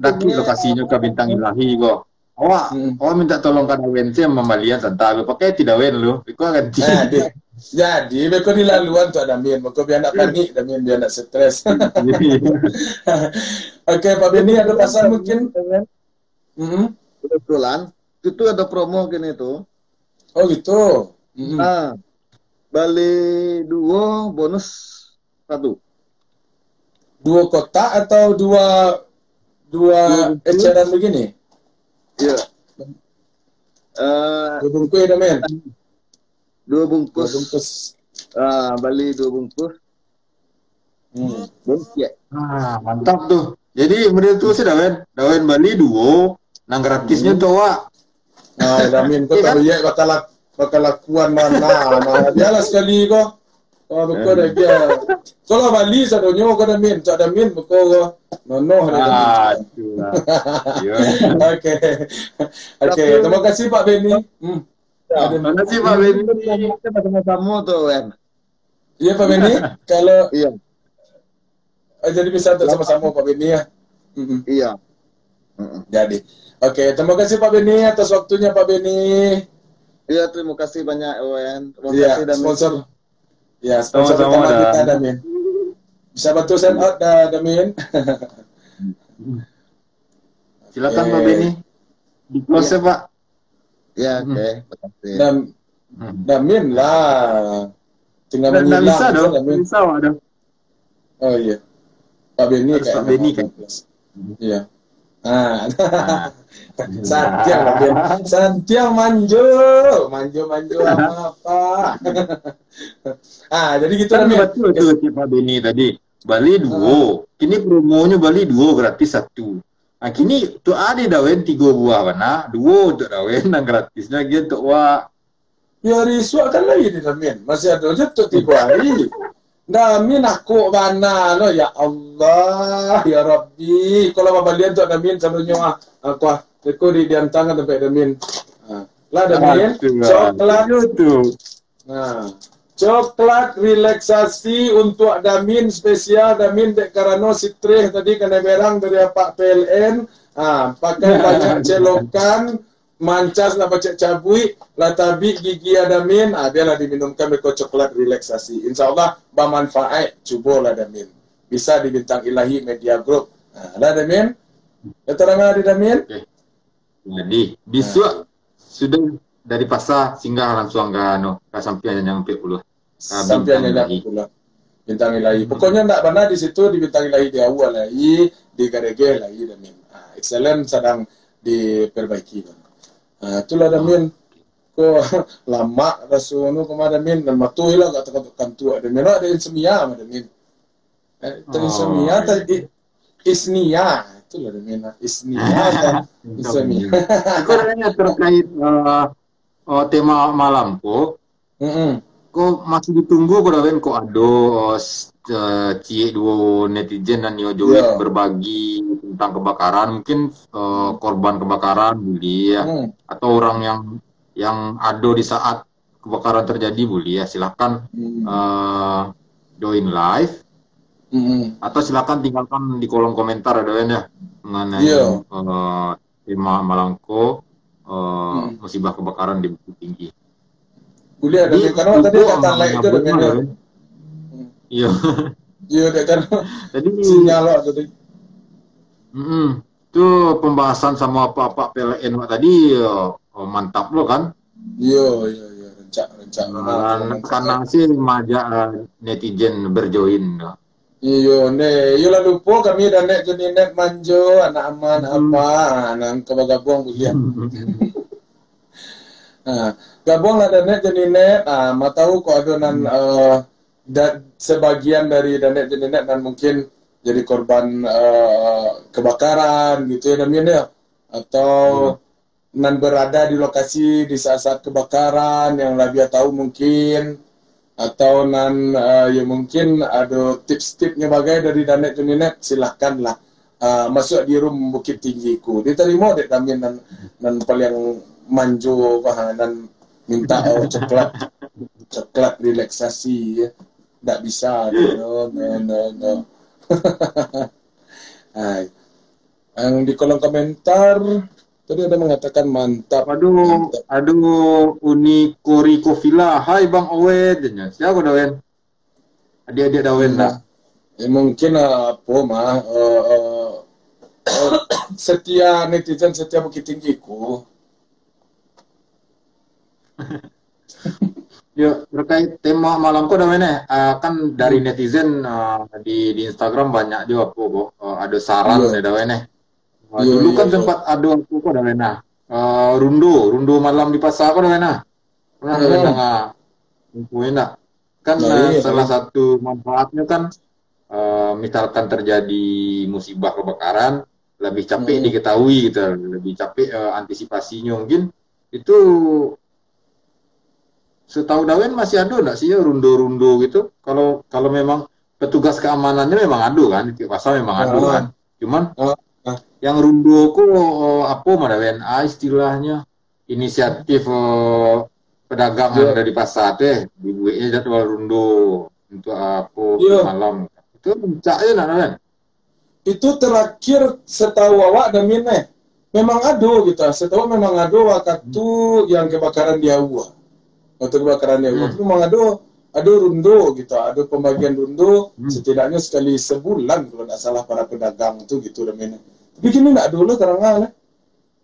[SPEAKER 1] daki lokasinya ke Bintang Ilahi kok. Awak minta tolong ke Dawen sih membalian santai. Pakai tidak Dawen lu. Iku akan
[SPEAKER 2] jadi beko di laluan tu ada min, beko biar nak panik, ada min biar nak stres. Oke Pak Beni ada pasal mungkin.
[SPEAKER 5] kebetulan itu ada promo gini tuh.
[SPEAKER 2] Oh gitu.
[SPEAKER 5] Nah, Bali 2 bonus 1.
[SPEAKER 2] 2 kotak atau dua eceran begini?
[SPEAKER 5] Iya.
[SPEAKER 2] 2 bungkus ada men.
[SPEAKER 5] 2 bungkus.
[SPEAKER 2] 2 bungkus.
[SPEAKER 5] Bali 2 bungkus. Bonus ya.
[SPEAKER 1] Mantap tuh. Jadi bener tuh sih Dawen Bali duo, nang gratisnya tuh Wak.
[SPEAKER 2] Nah, Damin kau tahu ya bakal lakuan mana. Nah, dialah sekali kok. Oh, betul dah dia. Kalau Bali sadonyo kau Damin, cak Damin betul nono ada Damin. Oke. Oke, terima kasih Pak Beni.
[SPEAKER 1] Terima kasih Pak Beni.
[SPEAKER 5] Kita sama-sama tuh, Wen.
[SPEAKER 2] Iya Pak Beni, kalau
[SPEAKER 5] Iya.
[SPEAKER 2] Jadi bisa untuk sama-sama Pak Beni ya.
[SPEAKER 5] Iya.
[SPEAKER 2] Jadi, oke, terima kasih Pak Beni atas waktunya Pak Beni.
[SPEAKER 5] Iya, terima kasih banyak Wen. Terima
[SPEAKER 2] Iya,
[SPEAKER 5] kasih Damin.
[SPEAKER 2] sponsor. Ya, sponsor
[SPEAKER 1] Sama-sama,
[SPEAKER 2] utama kita
[SPEAKER 1] Dan.
[SPEAKER 2] Damin. Bisa bantu send out Damin.
[SPEAKER 1] Silakan Pak Beni. Di close ya Pak.
[SPEAKER 5] Iya, oke. Terima kasih.
[SPEAKER 2] Damin lah. Tinggal
[SPEAKER 1] Nggak
[SPEAKER 2] menyilang.
[SPEAKER 1] bisa dong.
[SPEAKER 2] Damin.
[SPEAKER 1] Bisa waduh.
[SPEAKER 2] Oh iya. Pak Beni
[SPEAKER 1] Harus Pak Beni kan.
[SPEAKER 2] Iya. Santiang Pak Beni. Santiang manjo apa? Jadi gitu
[SPEAKER 1] Kan
[SPEAKER 2] Damin.
[SPEAKER 1] betul tuh si Pak Beni tadi. Bali duo. Kini promonya Bali duo gratis 1. Nah kini tuh ada Dawen 3 buah mana? Duo untuk Dawen yang gratisnya gitu Wak.
[SPEAKER 2] Ya risuk kan lagi di Damin. Masih ada aja tuh 3 hari. Damin aku mana lo ya Allah ya Rabbi. Kalau babalian tu Damin selalunya aku di diantangan sampai Damin. Lah Damin coklat
[SPEAKER 1] tuh.
[SPEAKER 2] Nah, coklat relaksasi untuk Damin spesial Damin dek karena sitreh tadi kena berang dari Pak PLN. Pakai banyak celokan mancas nak baca cabui latabi gigi Damin biarlah diminumkan beko coklat relaksasi insyaallah bermanfaat cubalah Damin bisa di Bintang Ilahi Media Group ada Damin keterangan di Damin
[SPEAKER 1] jadi besok sudah dari pasar singgah langsung ke sampian yang 40
[SPEAKER 2] sampai yang Bintang Ilahi pokoknya tak pernah di situ di Bintang Ilahi di awal lagi di Garege lagi Damin excellent sedang diperbaiki Bang. Itulah Damin ko lama rasuno kemana Damin dan matuhi lah kat tekan tua Damin ada insomnia Damin insomnia tadi isnia itulah Damin isnia dan insomnia
[SPEAKER 1] aku nanya terkait tema malam kok masih ditunggu kok Damin kok ado cie dua netizen dan Yojowi berbagi tentang kebakaran mungkin korban kebakaran boleh ya atau orang yang ada di saat kebakaran terjadi boleh ya silakan join live atau silakan tinggalkan di kolom komentar ada ya mengenai tema Malangko musibah kebakaran di Bukit Tinggi.
[SPEAKER 2] Boleh ada karena tadi kata like itu ada beda.
[SPEAKER 1] Iya.
[SPEAKER 2] Iya kan.
[SPEAKER 1] Jadi
[SPEAKER 2] sinyal tadi.
[SPEAKER 1] Itu pembahasan sama Pak PLN tadi mantap lo kan?
[SPEAKER 2] Iya rencana.
[SPEAKER 1] Karena sih maja netizen berjoin.
[SPEAKER 2] Iya lah lupa kami dan nek jadi net manjo anak aman apa nang kebagabung boleh. Gabung lah dan net jadi net mau tahu kok ada nan dan sebagian dari nenek dan mungkin jadi korban kebakaran gitu ya Damin ya, atau nan berada di lokasi di saat-saat kebakaran yang Labia tahu mungkin, atau nan ya mungkin ada tips-tipsnya bagai dari Danet Juninet, silahkanlah masuk di room Bukit Tinggiku. Diterima dek Damin dan paling manjo dan minta coklat relaksasi ya. Nggak bisa no. Hai. Yang di kolom komentar tadi ada mengatakan mantap.
[SPEAKER 1] Aduh, Uni Koriko Villa. Hai Bang Owen. Siapa Dawen? Adik-adik Dawen lah.
[SPEAKER 2] Ya mungkin apa mah setia netizen setia Bukit Tinggiku.
[SPEAKER 1] Yuk, terkait tema malamku Dawen kan dari netizen di Instagram banyak juga ada saran ya Dawen dulu kan sempat ada aku kok Dawen rundo malam di pasar kok Dawen pernah Dawen infoin kan salah satu manfaatnya kan misalkan terjadi musibah kebakaran lebih capek diketahui gitu, lebih capek antisipasinya mungkin itu. Setahu Dawen masih ada nggak sih ya rundo-rundo gitu? Kalau memang petugas keamanannya memang ada kan, di pasar memang ada kan. Cuman yang rundo kok apa mah Dawen? Istilahnya inisiatif pedagang yang ada di pasar teh, dibuatnya jadwal rundo untuk apa malam. Itu mencaknya nak Dawen?
[SPEAKER 2] Itu terakhir setahu awak Damin memang ada gitu. Setahu memang ada waktu yang kebakaran di Hawa. Waktu kebakaran dia, waktu memang ada rundo gitu, ada pembagian rundo setidaknya sekali sebulan kalau tidak salah para pedagang itu gitu Damin. Tapi kini tidak dulu karena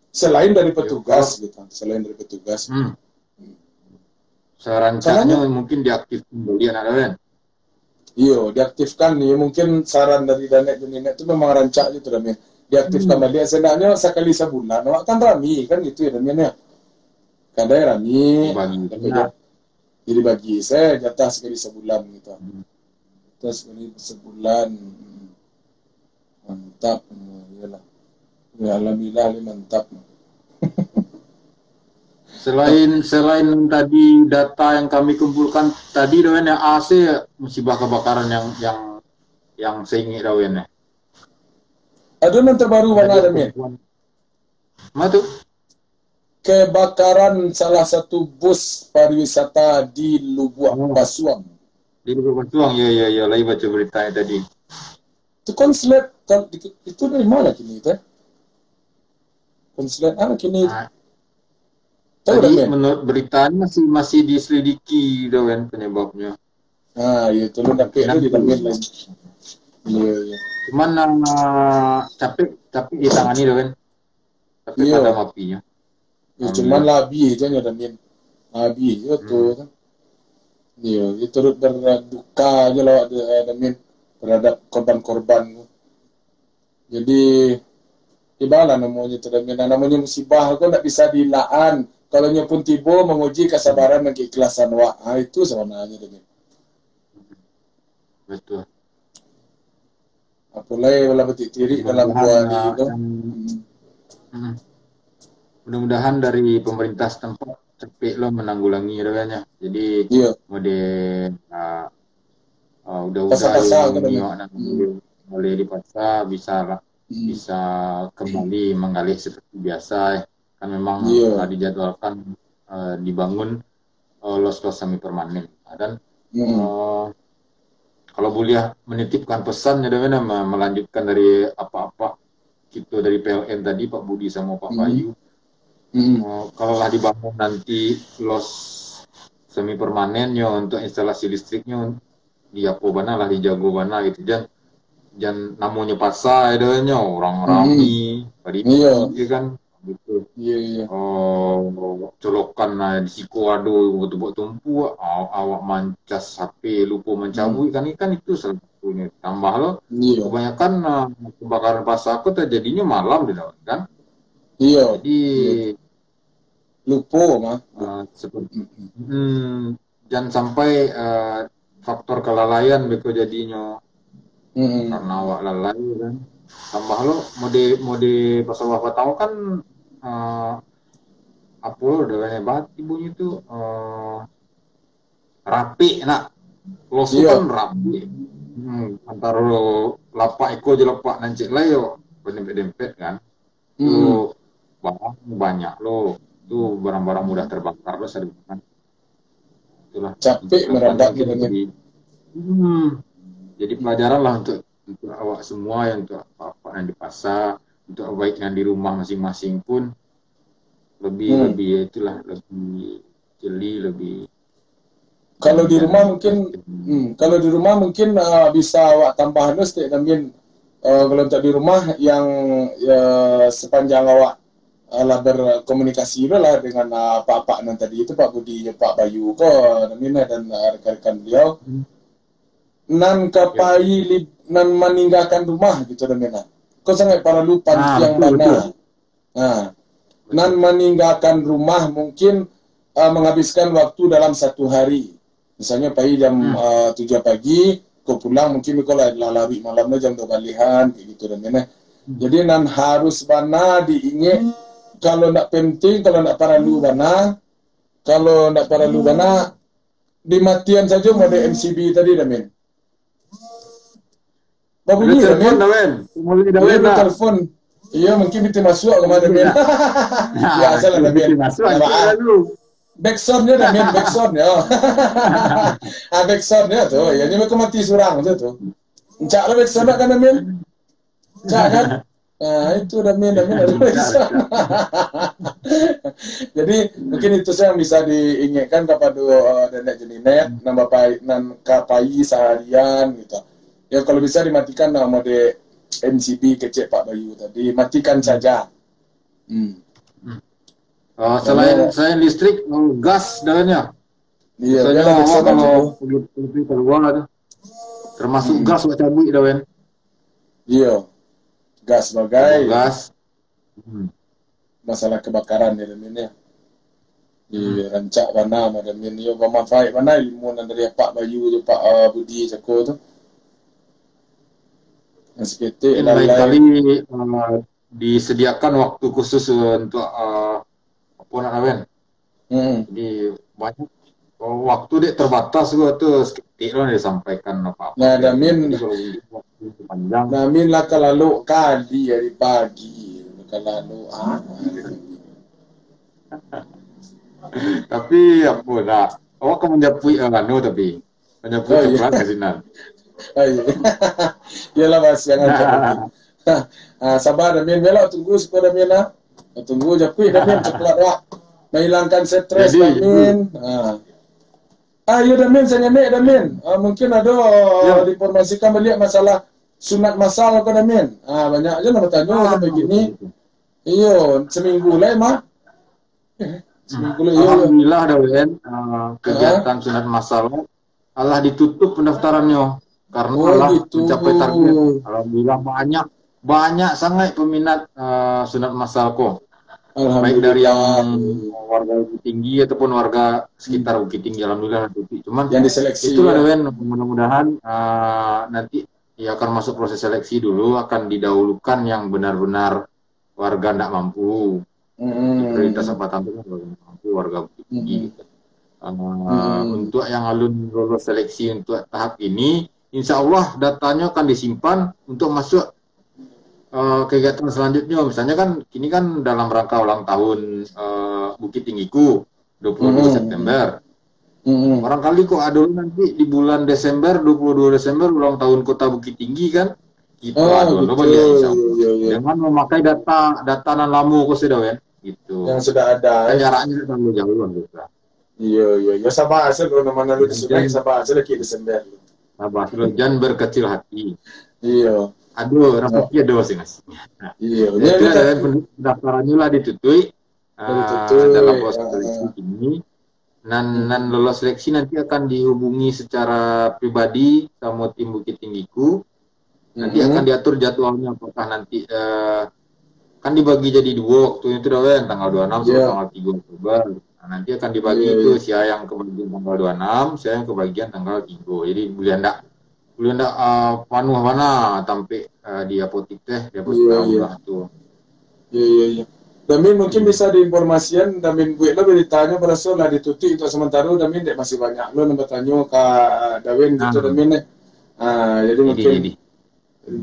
[SPEAKER 2] selain dari petugas gitu, selain dari petugas.
[SPEAKER 1] Sarancanya mungkin diaktifkan kembali Dawen.
[SPEAKER 2] Iya, diaktifkan nih. Mungkin saran dari Danet Juninet itu memang rancak gitu Damin. Diaktifkan tadi sebenarnya sekali sebulan. Awak kan rami kan gitu ya Damin ya. Kadang rami, jadi bagi saya jatah sekali sebulan gitu. Terus sekali sebulan, mantap, iyalah. Ya alhamdulillah mantap.
[SPEAKER 1] Selain tadi data yang kami kumpulkan tadi Dawen AC musibah kebakaran yang seingat Dawen
[SPEAKER 2] Ada yang terbaru mana Damin?
[SPEAKER 1] Mana tuh?
[SPEAKER 2] Kebakaran salah satu bus pariwisata di Lubuk Basuang.
[SPEAKER 1] Di Lubuk Basuang, ya, lagi baca beritanya tadi.
[SPEAKER 2] Itu konslet, itu dari mana kini itu? Konslet apa kini?
[SPEAKER 1] Tadi menurut beritanya masih diselidiki Dawen penyebabnya.
[SPEAKER 2] Itu lu dapet lu ditangin lagi. Iya.
[SPEAKER 1] Cuman capek ditangani Dawen. Tapi pada apinya.
[SPEAKER 2] Ya, cuman labi itu yang Damin. Labi itu kan. Iya, itu turut berduka aja lah Damin terhadap korban-korban. Jadi ibalah namanya itu Damin. Namanya musibah kok tidak bisa dilaan. Kalau pun tiba menguji kesabaran dan keikhlasan itu sebenarnya Damin.
[SPEAKER 1] Betul.
[SPEAKER 2] Apalagi wala betitiri dalam buah itu.
[SPEAKER 1] Mudah-mudahan dari pemerintah setempat cepet lo menanggulangi Dawennya. Jadi model udah mulai di pasar bisa kembali mengalir seperti biasa kan memang dijadwalkan dibangun los-los semi permanen dan kalau boleh menitipkan pesannya Dawen melanjutkan dari apa-apa gitu dari PLN tadi Pak Budi sama Pak Bayu. Kalau lah dibangun nanti los semi permanennya untuk instalasi listriknya di apa bana lah dijago bana gitu jangan namanya pasar adanya orang rami ya kan gitu colokan di siku ado buat tumpu awak mancas HP lupa mencabut kan itu salah satunya tambah lo kebanyakan kebakaran pasar aku terjadinya malam di dalam kan jadi
[SPEAKER 2] lupa mah
[SPEAKER 1] seperti jangan sampai faktor kelalaian beko jadinya karena awak lalai kan. Tambah lo mode pas awak tahu kan apa lo udah hebat ibunya tuh rapi nak lo kan rapi antara lo lapak iko aja lapak nancik lah yo dempet kan lo barang banyak lo tuh barang-barang mudah terbakar lo sering kan itulah
[SPEAKER 2] capek merebak gitu
[SPEAKER 1] jadi pelajaran lah untuk awak semua yang untuk apa yang di pasar untuk baik yang di rumah masing-masing pun lebih itulah lebih jeli lebih
[SPEAKER 2] kalau di rumah mungkin bisa awak tambahan setiap Damin kalau untuk di rumah yang sepanjang awak lah berkomunikasi lah dengan Pak nan tadi itu Pak Budi Pak Bayu Damin dan rekan-rekan beliau nan kapai nan meninggalkan rumah gitu Damin kau sangat para lupa yang mana nan meninggalkan rumah mungkin menghabiskan waktu dalam 1 hari. Misalnya pagi jam 7 pagi, kau pulang mungkin kau lari malamnya jam 2 kalian kayak gitu dan mana. Jadi nan harus bana diingat kalau nak penting, kalau nak perlu bana, dimatian saja mode MCB tadi Damin. Babunyi Damin. Mulai telepon. Iya mungkin kita masuk ke mana Damin. Ya salah Damin. Backsoundnya Damin, backsoundnya. Backsoundnya tuh, ya ini mereka mati surang tuh. Encak lah backsound kan Damin. Encak kan? Nah itu Damin ada backsound. Jadi mungkin itu yang bisa diingatkan kepada nenek jeninet, nambah kapai seharian gitu. Ya kalau bisa dimatikan mode MCB kecil Pak Bayu tadi, matikan saja.
[SPEAKER 1] Selain listrik, gas dalamnya.
[SPEAKER 2] Iya,
[SPEAKER 1] kalau keluar ada. Termasuk gas buat cabut dawen.
[SPEAKER 2] Iya. Gas sebagai
[SPEAKER 1] gas.
[SPEAKER 2] Masalah kebakaran ya Damin ya. Iya, rancak mana Damin yo bermanfaat mana ilmu dari Pak Bayu tu Pak Budi Cako tu. SKT
[SPEAKER 1] lain-kali disediakan waktu khusus untuk apa nak Dawen. Jadi banyak waktu dia terbatas gua tuh seketik lah disampaikan apa-apa.
[SPEAKER 2] Nah, Damin panjang. Damin lah kalau kali hari pagi kalau
[SPEAKER 1] tapi apa nak? Awak kan menjapui tapi menjapui coklat kasinan.
[SPEAKER 2] Iyalah Mas jangan sabar Damin melo tunggu supaya Damin tunggu japui Damin coklat wak menghilangkan stres Damin. Iya Damin saya nek Damin mungkin ada diinformasikan balik masalah sunat masal ke Damin. Banyak aja nak bertanya begini. Iyo seminggu lah mah.
[SPEAKER 1] Alhamdulillah Dawen kegiatan sunat masal Allah ditutup pendaftarannya karena Allah mencapai target. Alhamdulillah banyak sangat peminat sunat masal kok. Baik dari yang warga Bukit Tinggi ataupun warga sekitar Bukit Tinggi. Alhamdulillah cuman
[SPEAKER 2] yang diseleksi
[SPEAKER 1] itulah Dawen mudah-mudahan nanti ya akan masuk proses seleksi dulu, akan didahulukan yang benar-benar warga tidak mampu. Prioritas apa tampil warga Bukit Tinggi. Untuk yang alun lolos seleksi untuk tahap ini, insya Allah datanya akan disimpan untuk masuk kegiatan selanjutnya. Misalnya kan kini kan dalam rangka ulang tahun Bukit Tinggiku 22 September. Barangkali kok ada nanti di bulan Desember 22 Desember ulang tahun Kota Bukit Tinggi kan. Kita dengan memakai data nan lamu kok sudah kan gitu.
[SPEAKER 2] Yang sudah ada.
[SPEAKER 1] Kan jaraknya terlalu jauh kan gitu.
[SPEAKER 2] Iya sabar asal kalau mana lu disunai sabar asal lagi Desember.
[SPEAKER 1] Sabar jangan berkecil hati.
[SPEAKER 2] Iya.
[SPEAKER 1] Aduh, rasanya ada masing-masing.
[SPEAKER 2] Iya.
[SPEAKER 1] Itu adalah pendaftarannya lah ditutup dalam proses seleksi ini. Nan lolos seleksi nanti akan dihubungi secara pribadi sama tim Bukit Tinggiku. Nanti akan diatur jadwalnya apakah nanti kan dibagi jadi 2 waktu itu dah kan tanggal 26 sampai tanggal 3 Oktober. Nah, nanti akan dibagi itu saya yang kebagian tanggal 26, saya yang kebagian tanggal 3. Jadi boleh ndak panuh mana sampai di apotik teh, di apotik udah tuh.
[SPEAKER 2] Iya. Damin mungkin bisa diinformasikan, Damin buat lo beritanya berasa lah ditutup untuk sementara, Damin dek masih banyak lo nambah tanya ke Dawin gitu Damin nih. Jadi mungkin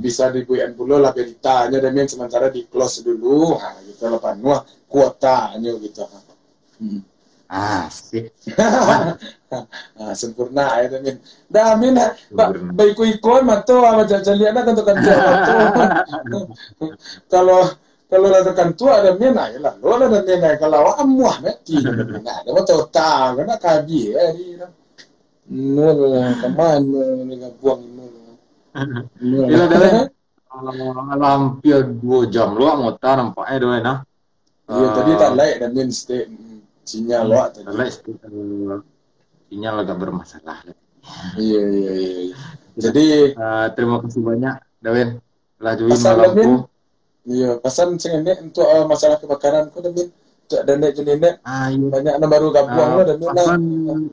[SPEAKER 2] bisa dibuatkan pula lah beritanya Damin sementara di close dulu, gitu lah panuh kuotanya gitu.
[SPEAKER 1] Sip.
[SPEAKER 2] Sempurna ya Damin. Baik ikon mato sama jajaliana kan tuh kalau lakukan tua ada mina ya lah, lo ada mina kalau amuah nanti mina ada waktu tahu karena kabi ya di nol teman nggak buang nol.
[SPEAKER 1] Iya dah. Hampir 2 jam lo mau nampaknya doy nah.
[SPEAKER 2] Iya tadi tak layak dan min stay sinyal lo tadi.
[SPEAKER 1] Sinyal agak bermasalah.
[SPEAKER 2] Iya. Jadi
[SPEAKER 1] terima kasih banyak Dawin telah join
[SPEAKER 2] malamku. Iya, pesan ini untuk masalah kebakaran kok Damin. Untuk dendek jendek. Banyak yang baru gabung lo Damin.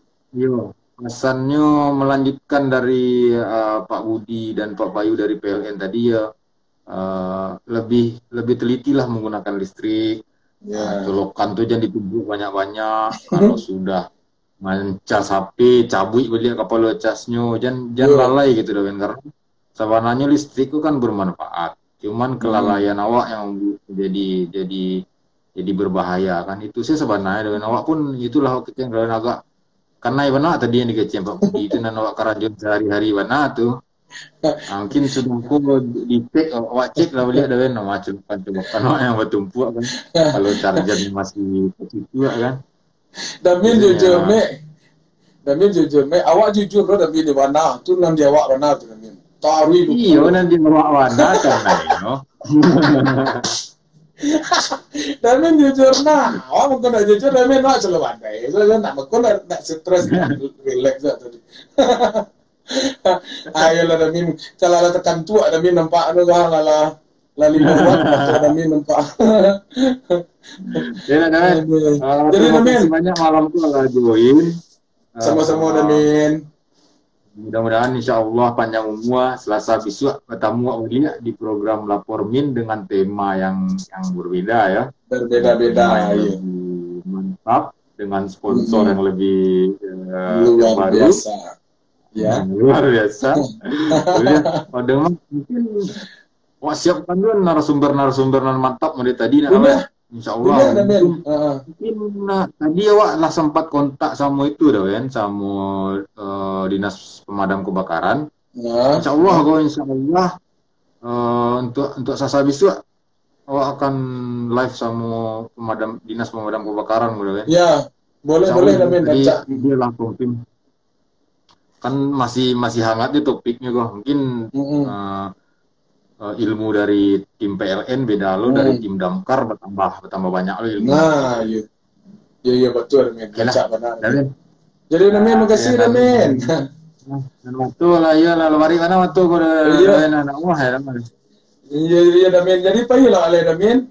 [SPEAKER 1] Pesannya melanjutkan dari Pak Budi dan Pak Bayu dari PLN tadi ya, lebih telitilah menggunakan listrik. Colokan tuh jangan ditumbuk banyak-banyak. Kalau sudah mencas HP, cabut beli kapal casnya, jangan lalai gitu Damin, karena sebenarnya listrik itu kan bermanfaat. Cuman kelalaian awak yang jadi berbahaya kan, itu sih sebenarnya dengan awak pun itulah kita yang agak karena benar tadi yang dikecil Pak Budi itu dan awak kerajon sehari-hari benar tuh. Mungkin sudah aku dicek awak cek lah lihat dengan macam coba yang bertumpuk kan, kalau chargernya masih itu kan.
[SPEAKER 2] Damin jujur me awak jujur lo Damin di mana tuh nanti awak benar tuh Damin.
[SPEAKER 1] Iya, nanti bawa warna kan,
[SPEAKER 2] Damin jujur awak mungkin nak jujur Damin nak selalu pandai, so nak mungkin nak stres, relax tadi. Ayolah Damin, kalau tekan tua Damin nampak anu lah lima buat Damin nampak.
[SPEAKER 1] Jadi Damin banyak malam tu lah join.
[SPEAKER 2] Sama-sama Damin.
[SPEAKER 1] Mudah-mudahan insya Allah panjang umur Selasa besok bertemu Aulia di program Lapor Min dengan tema yang berbeda ya.
[SPEAKER 2] Berbeda-beda ya.
[SPEAKER 1] Mantap dengan sponsor yang lebih
[SPEAKER 2] luar biasa. Ya.
[SPEAKER 1] Luar biasa. Pada mungkin siapkan dulu narasumber mantap dari tadi insya Allah mungkin tadi awak lah sempat kontak sama itu kan sama dinas pemadam kebakaran. Insya Allah untuk Selasa besok awak akan live sama dinas pemadam kebakaran kan.
[SPEAKER 2] Ya boleh Damin.
[SPEAKER 1] Dia langsung tim kan masih hangat di topiknya kok mungkin. Ilmu dari tim PLN beda lo dari tim damkar bertambah banyak lo ilmu.
[SPEAKER 2] Nah, iya betul Damin. Jadi Damin makasih Damin.
[SPEAKER 1] Dan waktu lah ya lah mari mana waktu kau anak wah ya Damin.
[SPEAKER 2] Iya Damin. Jadi payolah ale Damin.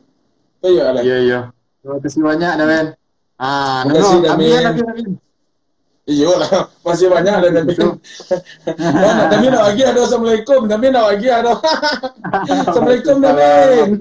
[SPEAKER 1] Iya. Terima kasih banyak Damin.
[SPEAKER 2] Makasih Damin. Iya lah, masih banyak ada Damin. Damin lagi ada Assalamualaikum. Damin lagi ada. Assalamualaikum Damin.